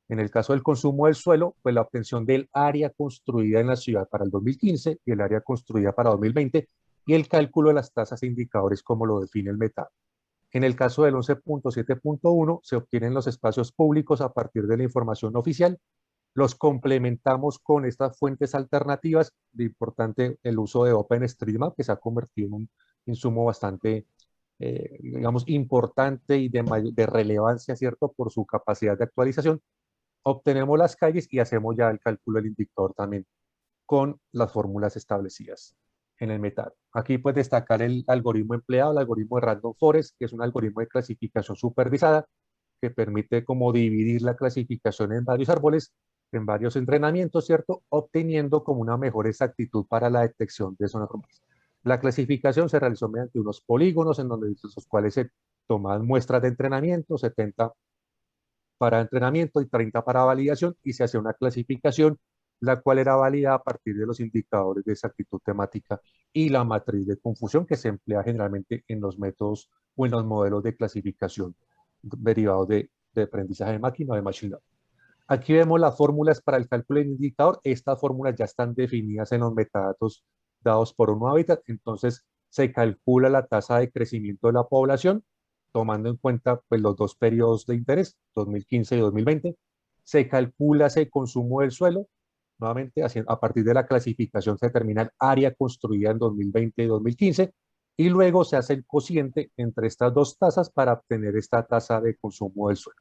En el caso del consumo del suelo, pues la obtención del área construida en la ciudad para el 2015 y el área construida para 2020 y el cálculo de las tasas e indicadores como lo define el METAD. En el caso del 11.7.1 se obtienen los espacios públicos a partir de la información oficial, los complementamos con estas fuentes alternativas, de importante el uso de OpenStreetMap, que se ha convertido en un insumo bastante, digamos, importante y de relevancia, ¿cierto?, por su capacidad de actualización. Obtenemos las calles y hacemos ya el cálculo del indicador también con las fórmulas establecidas en el METAD. Aquí pues destacar el algoritmo empleado, el algoritmo de Random Forest, que es un algoritmo de clasificación supervisada que permite como dividir la clasificación en varios árboles, en varios entrenamientos, ¿cierto? Obteniendo como una mejor exactitud para la detección de zonas urbanas. La clasificación se realizó mediante unos polígonos en donde los cuales se toman muestras de entrenamiento, 70 para entrenamiento y 30 para validación, y se hacía una clasificación, la cual era válida a partir de los indicadores de exactitud temática y la matriz de confusión que se emplea generalmente en los métodos o en los modelos de clasificación derivados de aprendizaje de máquina o de machine learning. Aquí vemos las fórmulas para el cálculo del indicador. Estas fórmulas ya están definidas en los metadatos dados por un hábitat. Entonces, se calcula la tasa de crecimiento de la población, tomando en cuenta pues, los dos periodos de interés, 2015 y 2020. Se calcula ese consumo del suelo. Nuevamente, a partir de la clasificación se determina el área construida en 2020 y 2015. Y luego se hace el cociente entre estas dos tasas para obtener esta tasa de consumo del suelo.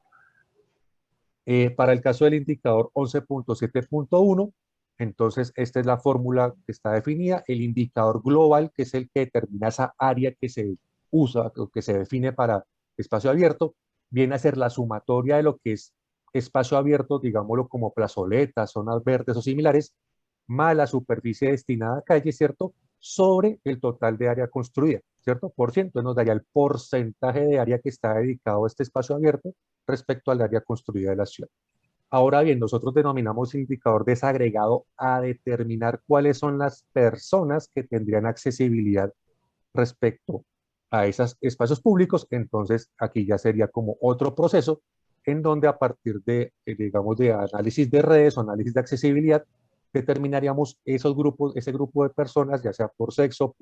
Para el caso del indicador 11.7.1, Entonces, esta es la fórmula que está definida. El indicador global, que es el que determina esa área que se usa o que se define para espacio abierto, viene a ser la sumatoria de lo que es espacio abierto, digámoslo como plazoletas, zonas verdes o similares, más la superficie destinada a calle, ¿cierto? Sobre el total de área construida, ¿cierto? Por ciento, nos daría el porcentaje de área que está dedicado a este espacio abierto respecto al área construida de la ciudad. Ahora bien, nosotros denominamos indicador desagregado a determinar cuáles son las personas que tendrían accesibilidad respecto a esos espacios públicos. Entonces, aquí ya sería como otro proceso en donde a partir de, digamos, de análisis de redes o análisis de accesibilidad, determinaríamos esos grupos, ese grupo de personas, ya sea por sexo,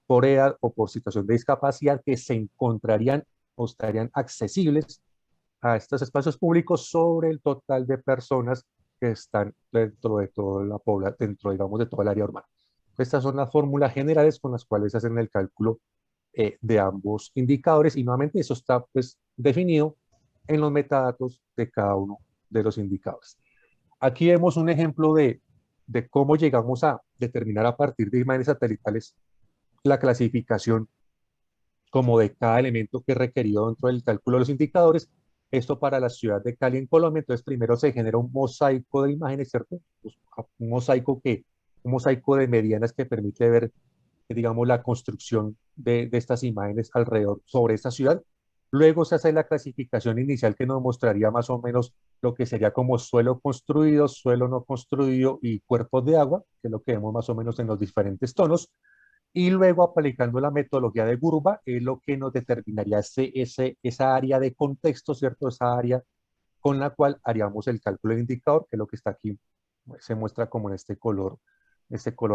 por edad o por situación de discapacidad, que se encontrarían o estarían accesibles a estos espacios públicos sobre el total de personas que están dentro de toda la población, dentro, digamos, de toda el área urbana. Estas son las fórmulas generales con las cuales hacen el cálculo de ambos indicadores y nuevamente eso está pues definido en los metadatos de cada uno de los indicadores. Aquí vemos un ejemplo de cómo llegamos a determinar a partir de imágenes satelitales la clasificación como de cada elemento que es requerido dentro del cálculo de los indicadores. Esto para la ciudad de Cali en Colombia. Entonces primero se genera un mosaico de imágenes, ¿cierto? Pues, un mosaico de medianas que permite ver, digamos, la construcción de estas imágenes alrededor sobre esta ciudad. Luego se hace la clasificación inicial que nos mostraría más o menos lo que sería como suelo construido, suelo no construido y cuerpos de agua, que es lo que vemos más o menos en los diferentes tonos. Y luego aplicando la metodología de Gurba es lo que nos determinaría esa área de contexto, ¿cierto? Esa área con la cual haríamos el cálculo del indicador, que es lo que está aquí, se muestra como en este color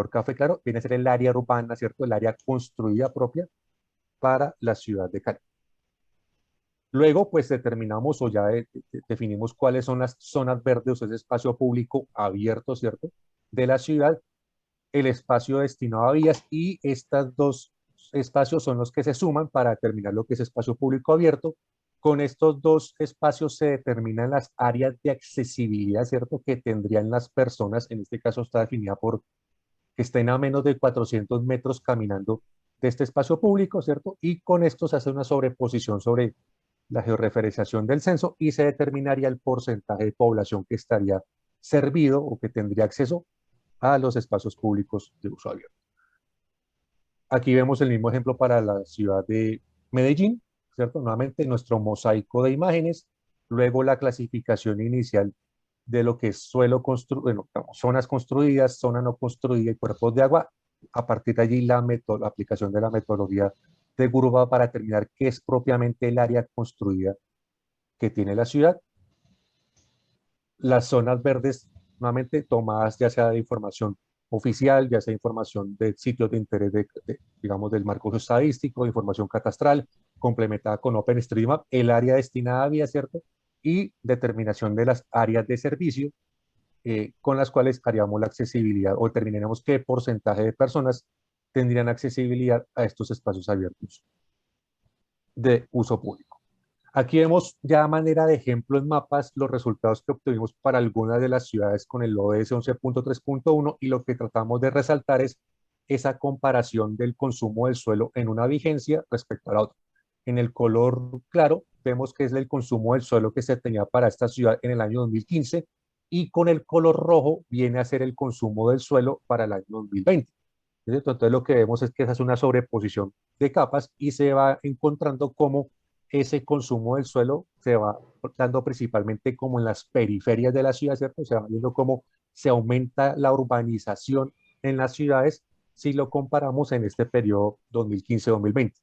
café claro, viene a ser el área urbana, ¿cierto? El área construida propia para la ciudad de Cali. Luego, pues determinamos o ya definimos cuáles son las zonas verdes o ese espacio público abierto, ¿cierto? De la ciudad, el espacio destinado a vías y estos dos espacios son los que se suman para determinar lo que es espacio público abierto. Con estos dos espacios se determinan las áreas de accesibilidad, ¿cierto? Que tendrían las personas, en este caso está definida por que estén a menos de 400 metros caminando de este espacio público, ¿cierto? Y con esto se hace una sobreposición sobre la georreferenciación del censo y se determinaría el porcentaje de población que estaría servido o que tendría acceso a los espacios públicos de uso abierto. Aquí vemos el mismo ejemplo para la ciudad de Medellín, ¿cierto? Nuevamente nuestro mosaico de imágenes, luego la clasificación inicial de lo que es suelo construido, bueno, zonas construidas, zona no construida y cuerpos de agua. A partir de allí la aplicación de la metodología de Gurba para determinar qué es propiamente el área construida que tiene la ciudad. Las zonas verdes, nuevamente tomadas ya sea de información oficial, ya sea información de sitios de interés, digamos, del marco estadístico, información catastral, complementada con OpenStreetMap, el área destinada a vía, ¿cierto? Y determinación de las áreas de servicio con las cuales haríamos la accesibilidad o determinaremos qué porcentaje de personas tendrían accesibilidad a estos espacios abiertos de uso público. Aquí vemos ya a manera de ejemplo en mapas los resultados que obtuvimos para algunas de las ciudades con el ODS 11.3.1 y lo que tratamos de resaltar es esa comparación del consumo del suelo en una vigencia respecto a la otra. En el color claro vemos que es el consumo del suelo que se tenía para esta ciudad en el año 2015 y con el color rojo viene a ser el consumo del suelo para el año 2020. Entonces lo que vemos es que esa es una sobreposición de capas y se va encontrando cómo ese consumo del suelo se va dando principalmente como en las periferias de la ciudad, ¿cierto? Se va viendo cómo se aumenta la urbanización en las ciudades si lo comparamos en este periodo 2015-2020.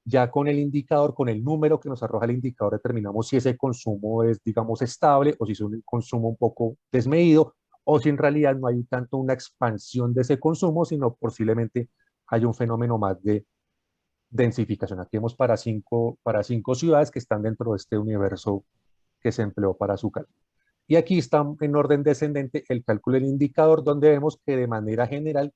Ya con el indicador, con el número que nos arroja el indicador, determinamos si ese consumo es, digamos, estable o si es un consumo un poco desmedido o si en realidad no hay tanto una expansión de ese consumo, sino posiblemente hay un fenómeno más de densificación. Aquí vemos para cinco ciudades que están dentro de este universo que se empleó para su cálculo. Y aquí está en orden descendente el cálculo del indicador, donde vemos que de manera general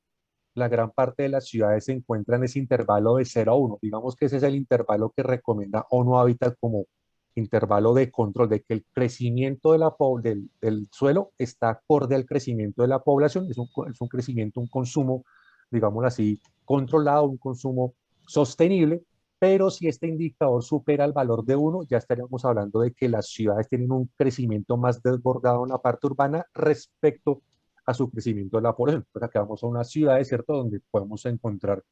la gran parte de las ciudades se encuentran en ese intervalo de 0 a 1. Digamos que ese es el intervalo que recomienda ONU Habitat como intervalo de control, de que el crecimiento de del suelo está acorde al crecimiento de la población, es un crecimiento, un consumo, digámoslo así, controlado, un consumo sostenible, pero si este indicador supera el valor de 1, ya estaríamos hablando de que las ciudades tienen un crecimiento más desbordado en la parte urbana respecto a su crecimiento de la población. Pues acá vamos a una ciudad, ¿cierto?, donde podemos encontrar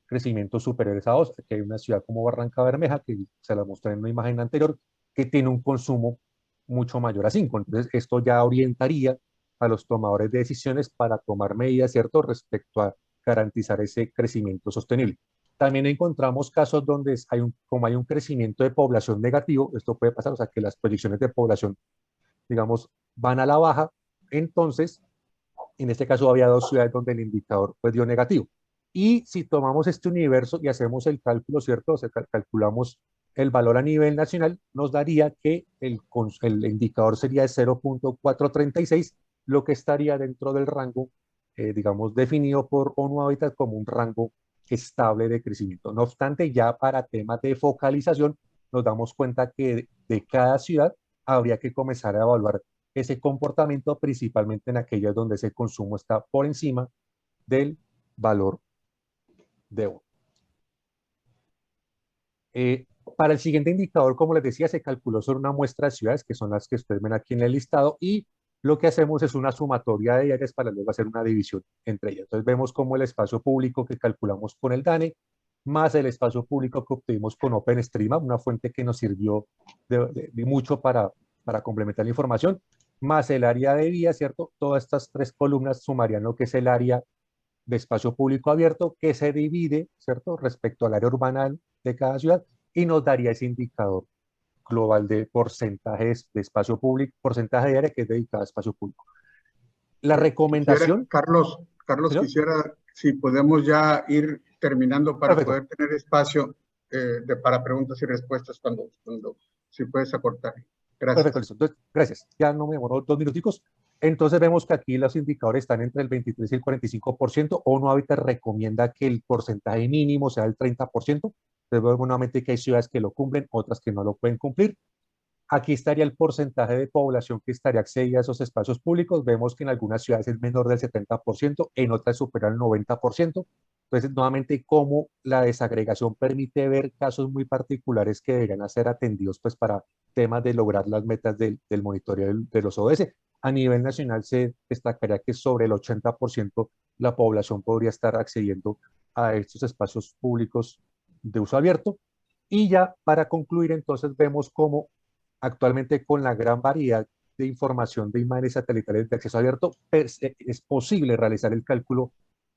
crecimientos superiores a 2. Aquí hay una ciudad como Barranca Bermeja, que se la mostré en una imagen anterior, que tiene un consumo mucho mayor a 5. Entonces, esto ya orientaría a los tomadores de decisiones para tomar medidas, ¿cierto?, respecto a garantizar ese crecimiento sostenible. También encontramos casos donde como hay un crecimiento de población negativo, esto puede pasar, o sea, que las proyecciones de población, digamos, van a la baja. Entonces, en este caso había 2 ciudades donde el indicador pues dio negativo. Y si tomamos este universo y hacemos el cálculo, ¿cierto? O sea, calculamos el valor a nivel nacional, nos daría que el indicador sería de 0.436, lo que estaría dentro del rango, digamos, definido por ONU Habitat como un rango estable de crecimiento. No obstante, ya para temas de focalización, nos damos cuenta que de cada ciudad habría que comenzar a evaluar ese comportamiento, principalmente en aquellas donde ese consumo está por encima del valor de 1. Para el siguiente indicador, como les decía, se calculó sobre una muestra de ciudades, que son las que ustedes ven aquí en el listado, y lo que hacemos es una sumatoria de áreas para luego hacer una división entre ellas. Entonces vemos como el espacio público que calculamos con el DANE, más el espacio público que obtuvimos con OpenStreetMap, una fuente que nos sirvió de mucho para complementar la información, más el área de vía, ¿cierto? Todas estas 3 columnas sumarían lo que es el área de espacio público abierto, que se divide, ¿cierto?, respecto al área urbana de cada ciudad, y nos daría ese indicador global de porcentajes de espacio público, porcentaje de área que es dedicada a espacio público. La recomendación... Carlos, ¿señor? quisiera, si podemos ya ir terminando para Perfecto. poder tener espacio para preguntas y respuestas cuando si puedes acortar. Gracias. Perfecto, listo. Entonces, gracias. Ya no me demoró 2 minuticos. Entonces vemos que aquí los indicadores están entre el 23 y el 45%. ONU Habitat recomienda que el porcentaje mínimo sea el 30%. Entonces vemos nuevamente que hay ciudades que lo cumplen, otras que no lo pueden cumplir. Aquí estaría el porcentaje de población que estaría accedida a esos espacios públicos. Vemos que en algunas ciudades es menor del 70%, en otras supera el 90%. Entonces, nuevamente, cómo la desagregación permite ver casos muy particulares que deberían ser atendidos pues, para temas de lograr las metas del monitoreo de los ODS. A nivel nacional se destacaría que sobre el 80% la población podría estar accediendo a estos espacios públicos de uso abierto. Y ya para concluir, entonces vemos cómo actualmente con la gran variedad de información de imágenes satelitales de acceso abierto, es posible realizar el cálculo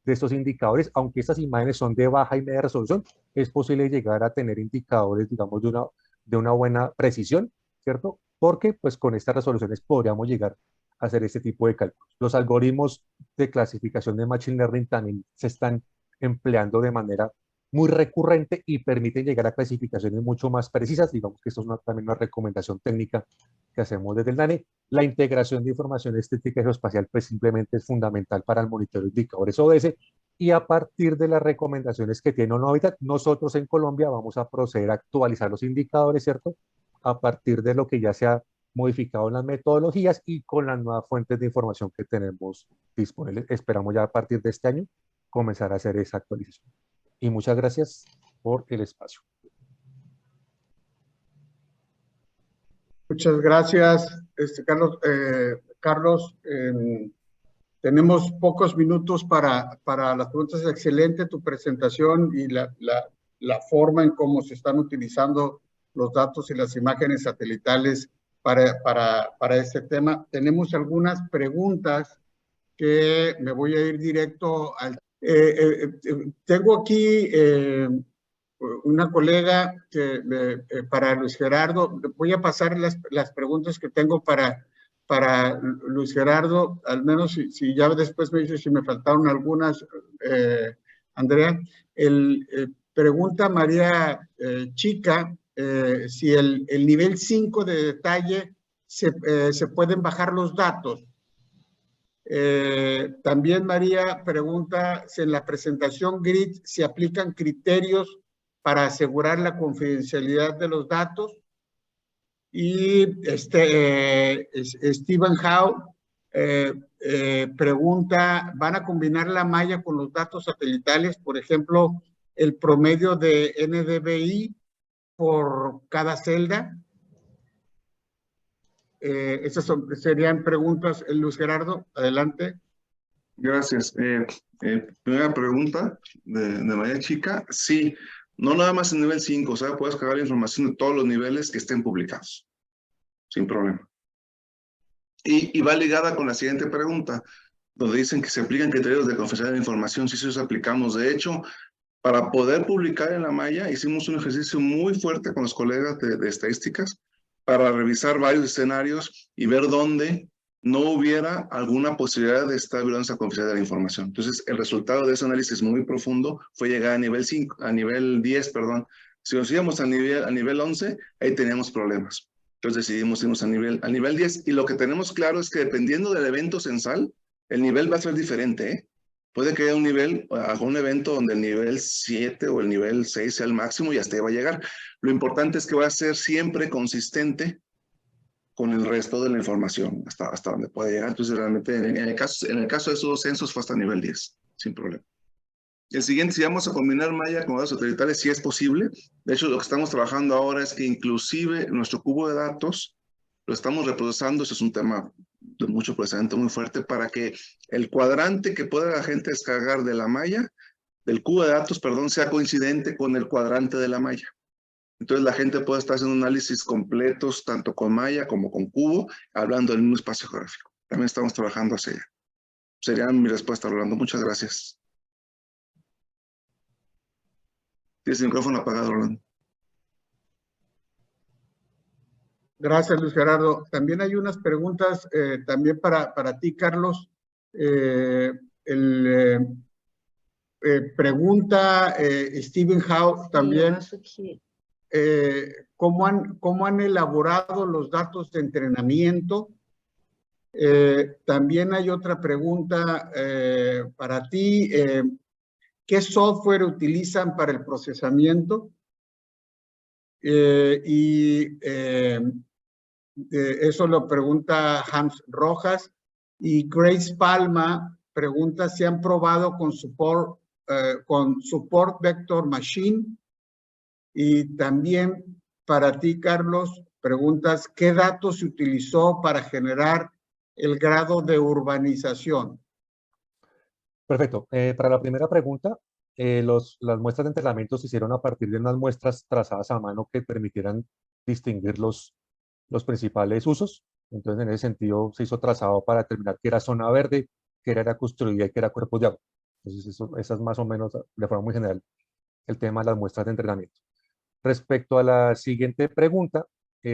de estos indicadores, aunque estas imágenes son de baja y media resolución, es posible llegar a tener indicadores, digamos, de una buena precisión, ¿cierto? Porque pues con estas resoluciones podríamos llegar a hacer este tipo de cálculos. Los algoritmos de clasificación de Machine Learning también se están empleando de manera muy recurrente y permiten llegar a clasificaciones mucho más precisas. Digamos que esto es también una recomendación técnica que hacemos desde el DANE. La integración de información estética y geoespacial pues simplemente es fundamental para el monitoreo de indicadores ODS, y a partir de las recomendaciones que tiene ONU Habitat, nosotros en Colombia vamos a proceder a actualizar los indicadores, ¿cierto?, a partir de lo que ya se ha modificado en las metodologías y con las nuevas fuentes de información que tenemos disponibles. Esperamos ya a partir de este año comenzar a hacer esa actualización. Y muchas gracias por el espacio. Muchas gracias, Carlos. Carlos, tenemos pocos minutos para las preguntas. Excelente tu presentación y la forma en cómo se están utilizando los datos y las imágenes satelitales para este tema. Tenemos algunas preguntas que me voy a ir directo al... tengo aquí una colega para Luis Gerardo. Voy a pasar las preguntas que tengo para Luis Gerardo, al menos si ya después me dice si me faltaron algunas, Andrea. Pregunta María Chica si el nivel 5 de detalle se pueden bajar los datos. También María pregunta si en la presentación GRID se aplican criterios para asegurar la confidencialidad de los datos. Y Stephen Howe pregunta, ¿van a combinar la malla con los datos satelitales? Por ejemplo, el promedio de NDVI por cada celda. Esas serían preguntas. Luis Gerardo, adelante. Gracias. Primera pregunta de María Chica. Sí, no nada más en nivel 5, o sea, puedes cargar la información de todos los niveles que estén publicados, sin problema. Y va ligada con la siguiente pregunta, donde dicen que se aplican criterios de confidencialidad de la información. Sí, sí los aplicamos. De hecho, para poder publicar en la malla, hicimos un ejercicio muy fuerte con los colegas de estadísticas para revisar varios escenarios y ver dónde no hubiera alguna posibilidad de estar violando esa confidencialidad de la información. Entonces, el resultado de ese análisis muy profundo fue llegar a nivel 5, a nivel 10, perdón. Si nos íbamos a nivel 11, ahí teníamos problemas. Entonces decidimos irnos a nivel 10, y lo que tenemos claro es que dependiendo del evento censal, el nivel va a ser diferente, ¿eh? Puede que haya algún evento donde el nivel 7 o el nivel 6 sea el máximo y hasta ahí va a llegar. Lo importante es que va a ser siempre consistente con el resto de la información, hasta donde pueda llegar. Entonces, realmente, en el caso de esos dos censos fue hasta nivel 10, sin problema. El siguiente, si vamos a combinar malla con datos satelitales, sí es posible. De hecho, lo que estamos trabajando ahora es que inclusive nuestro cubo de datos lo estamos reprocesando. Eso es un tema de mucho procesamiento muy fuerte, para que el cuadrante que pueda la gente descargar de la malla, del cubo de datos, perdón, sea coincidente con el cuadrante de la malla. Entonces la gente puede estar haciendo análisis completos, tanto con malla como con cubo, hablando del mismo espacio geográfico. También estamos trabajando hacia allá. Sería mi respuesta, Rolando. Muchas gracias. Tienes el micrófono apagado, Rolando. Gracias, Luis Gerardo. También hay unas preguntas también para ti, Carlos. Pregunta Stephen Howe también. ¿Cómo han elaborado los datos de entrenamiento? También hay otra pregunta para ti. ¿Qué software utilizan para el procesamiento? Eso lo pregunta Hans Rojas. Y Grace Palma pregunta si han probado con Support Vector Machine. Y también para ti, Carlos, preguntas, ¿qué datos se utilizó para generar el grado de urbanización? Perfecto. Para la primera pregunta, las muestras de entrenamiento se hicieron a partir de unas muestras trazadas a mano que permitieran distinguir los principales usos. Entonces, en ese sentido, se hizo trazado para determinar qué era zona verde, qué era área construida y qué era cuerpos de agua. Entonces, esa es más o menos, de forma muy general, el tema de las muestras de entrenamiento. Respecto a la siguiente pregunta,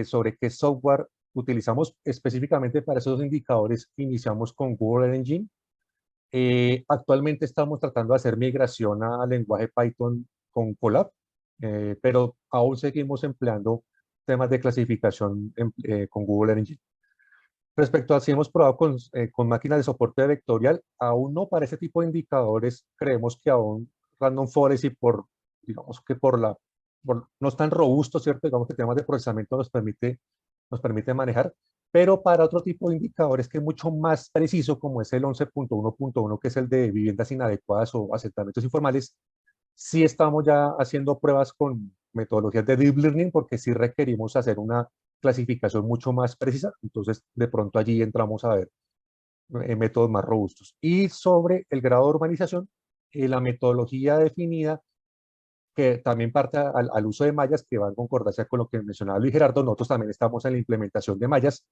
sobre qué software utilizamos específicamente para esos indicadores, iniciamos con Google Engine. Actualmente estamos tratando de hacer migración al lenguaje Python con Colab, pero aún seguimos empleando temas de clasificación con Google Engine. Respecto a si hemos probado con máquinas de soporte vectorial, aún no. Para ese tipo de indicadores creemos que aún Random Forest, y digamos que no es tan robusto, ¿cierto? Digamos que temas de procesamiento nos permite manejar, pero para otro tipo de indicadores que es mucho más preciso, como es el 11.1.1, que es el de viviendas inadecuadas o asentamientos informales, sí estamos ya haciendo pruebas con metodologías de Deep Learning, porque sí requerimos hacer una clasificación mucho más precisa. Entonces, de pronto allí entramos a ver métodos más robustos. Y sobre el grado de urbanización, la metodología definida, que también parte al uso de mallas, que va en concordancia con lo que mencionaba Luis Gerardo. Nosotros también estamos en la implementación de mallas.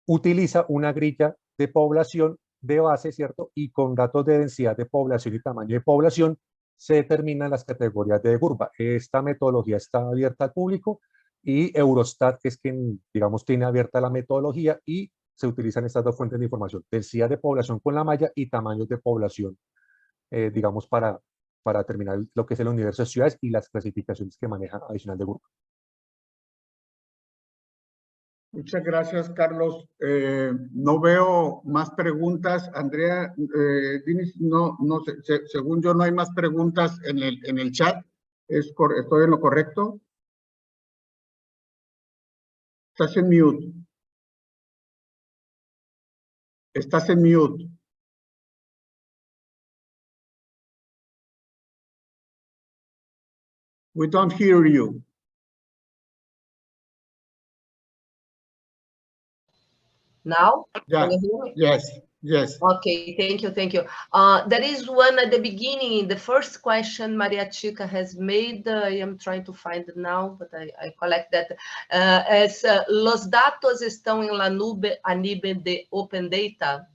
Utiliza una grilla de población de base, ¿cierto? Y con datos de densidad de población y tamaño de población se determinan las categorías de curva. Esta metodología está abierta al público, y Eurostat es quien, digamos, tiene abierta la metodología, y se utilizan estas dos fuentes de información: densidad de población con la malla y tamaños de población, digamos, para determinar lo que es el universo de ciudades y las clasificaciones que maneja adicional de grupo. Muchas gracias, Carlos. No veo más preguntas. Andrea, Dinis, no sé, según yo no hay más preguntas en el chat. ¿Estoy en lo correcto? Estás en mute. Estás en mute. We don't hear you. Now? Yeah. Can you hear me? Yes. Yes. Okay, thank you, thank you. There is one at the beginning, the first question Maria Chica has made. I am trying to find it now, but I collect that. Los datos estão em la nube a nível de Open Data?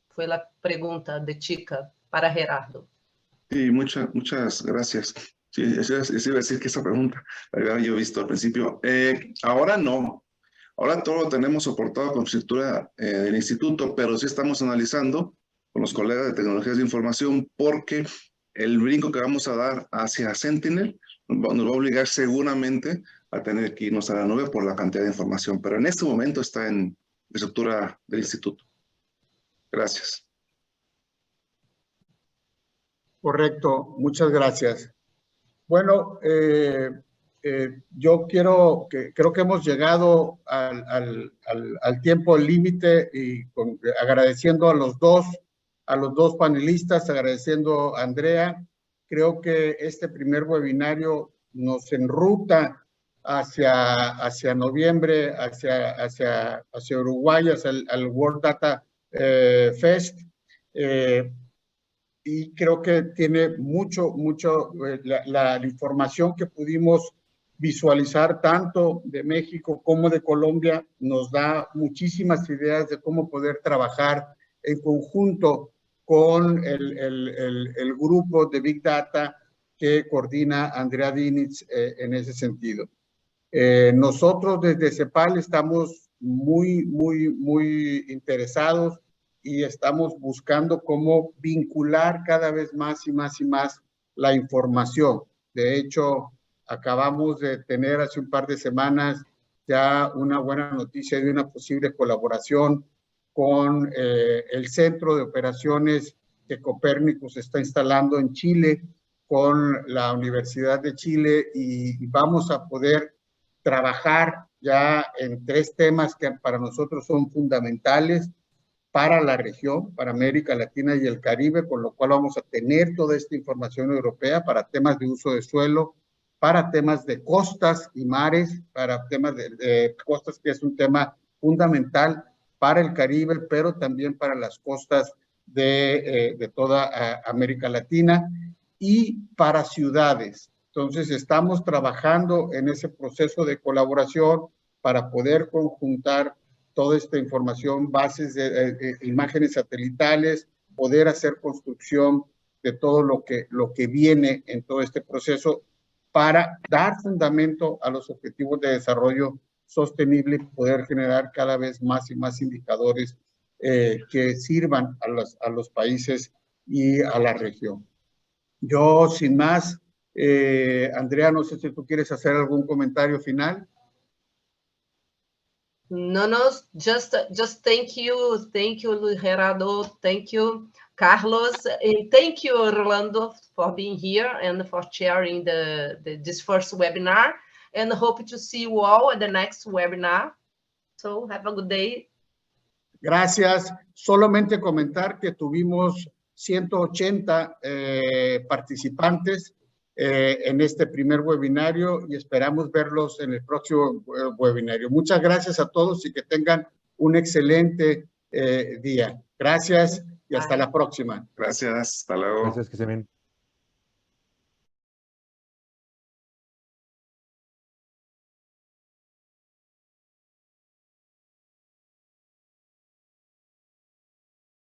Fue la pregunta de Chica para Gerardo. Sí, muchas gracias. Sí, eso iba a decir que esa pregunta la había yo visto al principio. Ahora no. Ahora todo lo tenemos soportado con estructura del instituto, pero sí estamos analizando con los colegas de tecnologías de información porque el brinco que vamos a dar hacia Sentinel nos va a obligar seguramente a tener que irnos a la nube por la cantidad de información, pero en este momento está en estructura del instituto. Gracias. Correcto, muchas gracias. Bueno, yo creo que hemos llegado al tiempo límite y agradeciendo a los dos panelistas, agradeciendo a Andrea. Creo que este primer webinario nos enruta hacia noviembre, hacia Uruguay, hacia el World Data Fest. Y creo que tiene mucho, la información que pudimos visualizar tanto de México como de Colombia nos da muchísimas ideas de cómo poder trabajar en conjunto con el grupo de Big Data que coordina Andrea Diniz en ese sentido. Nosotros desde CEPAL estamos muy interesados y estamos buscando cómo vincular cada vez más y más la información. De hecho, acabamos de tener hace un par de semanas ya una buena noticia de una posible colaboración con el Centro de Operaciones que Copernicus está instalando en Chile, con la Universidad de Chile, y vamos a poder trabajar ya en 3 temas que para nosotros son fundamentales para la región, para América Latina y el Caribe, con lo cual vamos a tener toda esta información europea para temas de uso de suelo, para temas de costas y mares, para temas de costas, que es un tema fundamental para el Caribe, pero también para las costas de toda América Latina, y para ciudades. Entonces, estamos trabajando en ese proceso de colaboración para poder conjuntar toda esta información, bases de imágenes satelitales, poder hacer construcción de todo lo que viene en todo este proceso para dar fundamento a los objetivos de desarrollo sostenible y poder generar cada vez más y más indicadores que sirvan a los países y a la región. Yo, sin más, Andrea, no sé si tú quieres hacer algún comentario final. No, just thank you, Luis Gerardo, thank you, Carlos, and thank you, Orlando, for being here and for sharing this first webinar, and hope to see you all at the next webinar. So have a good day. Gracias. Solamente comentar que tuvimos 180 participantes en este primer webinario y esperamos verlos en el próximo webinario. Muchas gracias a todos y que tengan un excelente día. Gracias y hasta la próxima. Gracias, hasta luego. Gracias, que se ven.